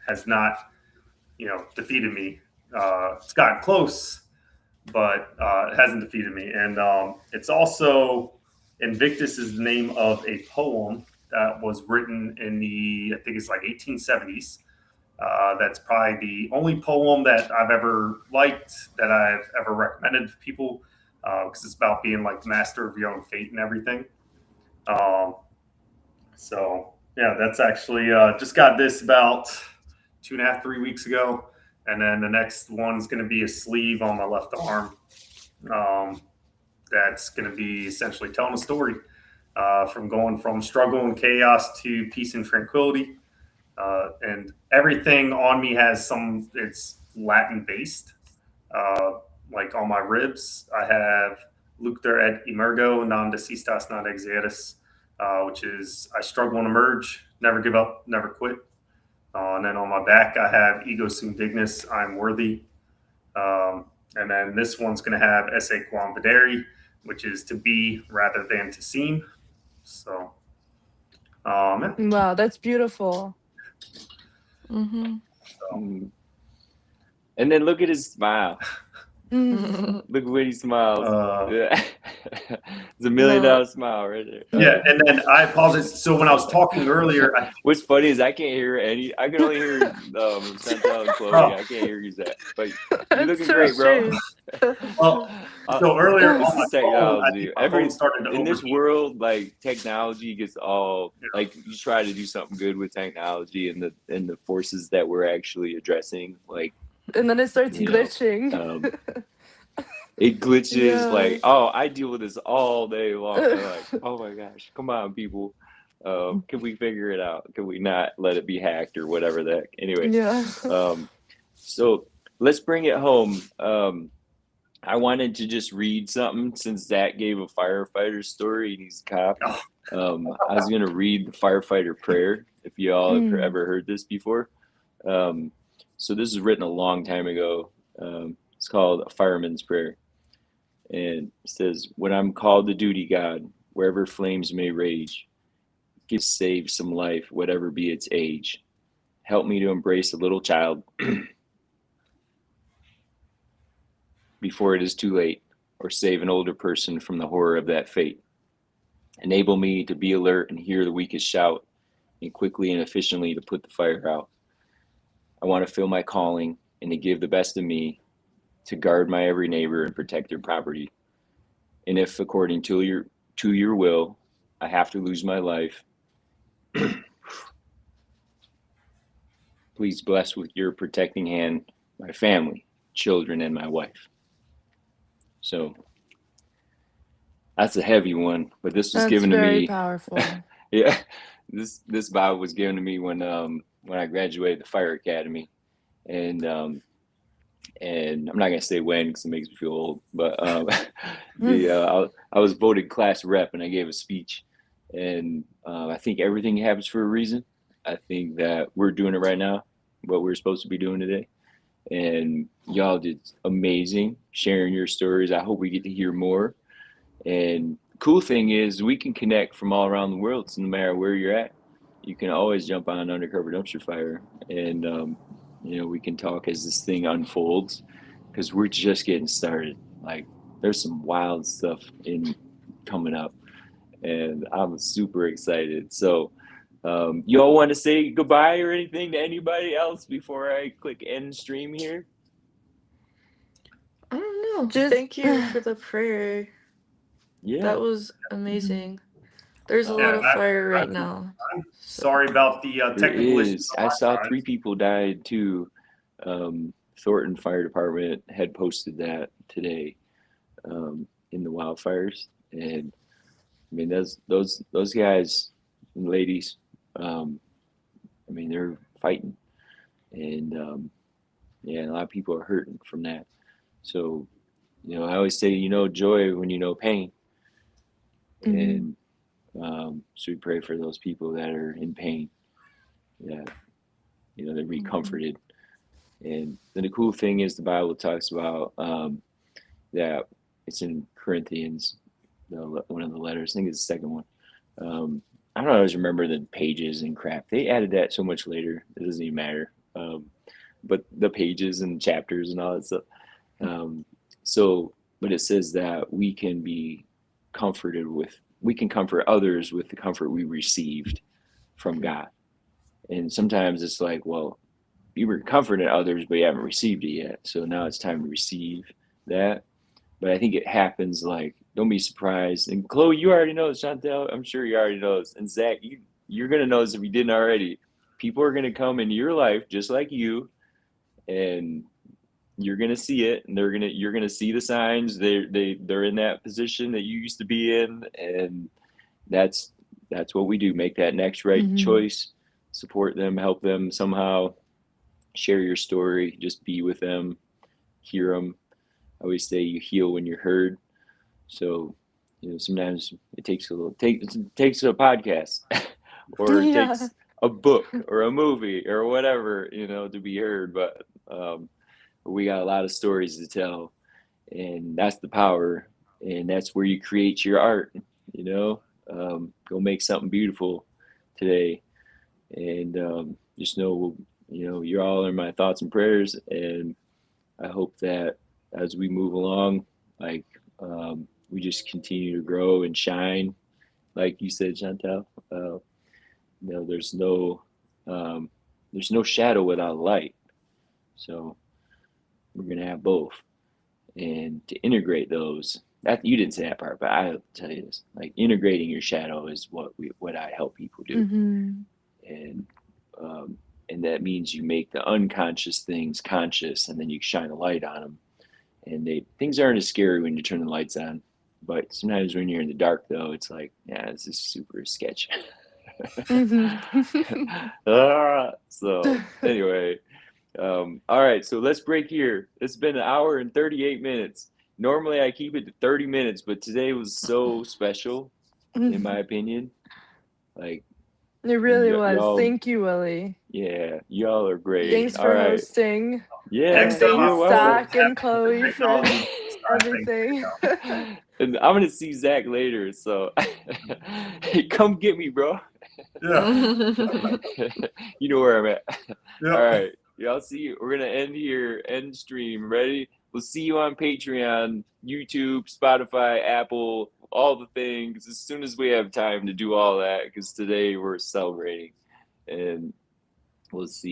has not, defeated me. It's gotten close, but it hasn't defeated me. And it's also Invictus is the name of a poem that was written in I think it's like 1870s. That's probably the only poem that I've ever liked, that I've ever recommended to people, because it's about being like the master of your own fate and everything. Um, so yeah, that's actually just got this about 2.5, 3 weeks ago, and then the next one's going to be a sleeve on my left arm. That's going to be essentially telling a story from going from struggle and chaos to peace and tranquility. And everything on me it's Latin based. Like on my ribs, I have Luctor et emergo, non desistas, non exeris, which is I struggle and emerge, never give up, never quit. And then on my back, I have ego sum dignus, I'm worthy. And then this one's going to have esse quam videri, which is to be rather than to seem. So, yeah. Wow, that's beautiful. Mm-hmm. So, And then look at his smile. Mm. Look when he smiles. Yeah. It's $1 million smile right there. yeah, and then I apologize. So when I was talking earlier, What's funny is I can't hear any. I can only hear Chantel and Chloe. I can't hear you, Zach. But you're That's looking so great, bro. strange. so earlier This on my is phone, I technology. think my phone started to In this overheat. world, like technology gets all like you try to do something good with technology and the forces that we're actually addressing, like And then it starts you know, glitching. it glitches. Yeah. Like, oh, I deal with this all day long. I'm like, oh my gosh, come on, people. Can we figure it out? Can we not let it be hacked or whatever the heck? Anyway, Yeah. so let's bring it home. I wanted to just read something since Zach gave a firefighter story and he's a cop. I was going to read the firefighter prayer, if you all have ever heard this before. So this was written a long time ago. It's called a fireman's prayer. And it says, when I'm called to duty, God, wherever flames may rage, give save some life, whatever be its age. Help me to embrace a little child before it is too late, or save an older person from the horror of that fate. Enable me to be alert and hear the weakest shout, and quickly and efficiently to put the fire out. I want to feel my calling and to give the best of me to guard my every neighbor and protect their property. And if, according to your will, I have to lose my life, please bless with your protecting hand my family, children, and my wife. So that's a heavy one, but this was That's given to very me. powerful. Yeah, this Bible was given to me when I graduated the fire academy, and I'm not gonna say when because it makes me feel old, but I was voted class rep and I gave a speech, and I think everything happens for a reason. I think that we're doing it right now, what we're supposed to be doing today, and y'all did amazing sharing your stories. I hope we get to hear more. And the cool thing is we can connect from all around the world. So no matter where you're at, you can always jump on Undercover Dumpster Fire, and we can talk as this thing unfolds, because we're just getting started. Like, there's some wild stuff coming up, and I'm super excited. So you all want to say goodbye or anything to anybody else before I click end stream here? I don't know. Just Thank you for the prayer. Yeah. That was amazing. There's a Yeah, lot of fire right now. Sorry about the There technical is. issues. I saw 3 people died too. Thornton Fire Department had posted that today in the wildfires, and I mean those guys and ladies. I mean, they're fighting, and a lot of people are hurting from that. So, I always say, joy when you know pain, and so we pray for those people that are in pain. Yeah, they're be comforted. And then the cool thing is the Bible talks about that it's in Corinthians, one of the letters. I think it's the second one. I don't always remember the pages and crap. They added that so much later. It doesn't even matter. But the pages and chapters and all that stuff. But it says that we can comfort others with the comfort we received from God. And sometimes it's like, well, you were comforting others, but you haven't received it yet. So now it's time to receive that. But I think it happens, like, don't be surprised. And Chloe, you already know this. Chantel, I'm sure you already know this. And Zach, you're going to know this if you didn't already. People are going to come into your life just like you, and you're going to see it, and you're going to see the signs. They're in that position that you used to be in, and that's what we do. Make that next right choice, support them, help them somehow, share your story, just be with them, hear them. I always say you heal when you're heard. So, sometimes it takes a podcast or it takes a book or a movie or whatever, to be heard. But we got a lot of stories to tell, and that's the power, and that's where you create your art. Go make something beautiful today, and just know, you're all in my thoughts and prayers, and I hope that as we move along, like, we just continue to grow and shine, like you said, Chantel. There's no shadow without light. So we're gonna have both, and to integrate those. That you didn't say that part, but I'll tell you this: like, integrating your shadow is what I help people do, and that means you make the unconscious things conscious, and then you shine a light on them. And things aren't as scary when you turn the lights on, but sometimes when you're in the dark, though, it's like, yeah, this is super sketchy. So anyway, all right, so let's break here. It's been 1 hour and 38 minutes. Normally I keep it to 30 minutes, but today was so special, in my opinion. Like, it really was. Y'all, thank you, Willy. Yeah, y'all are great. Thanks for hosting. Yeah, And thanks, Zach and Chloe, for everything. And I'm gonna see Zach later, so hey, come get me, bro. Yeah. You know where I'm at. Yeah. All right, y'all see you. We're gonna end here, end stream. Ready? We'll see you on Patreon, YouTube, Spotify, Apple, all the things, as soon as we have time to do all that, because today we're celebrating, and we'll see you.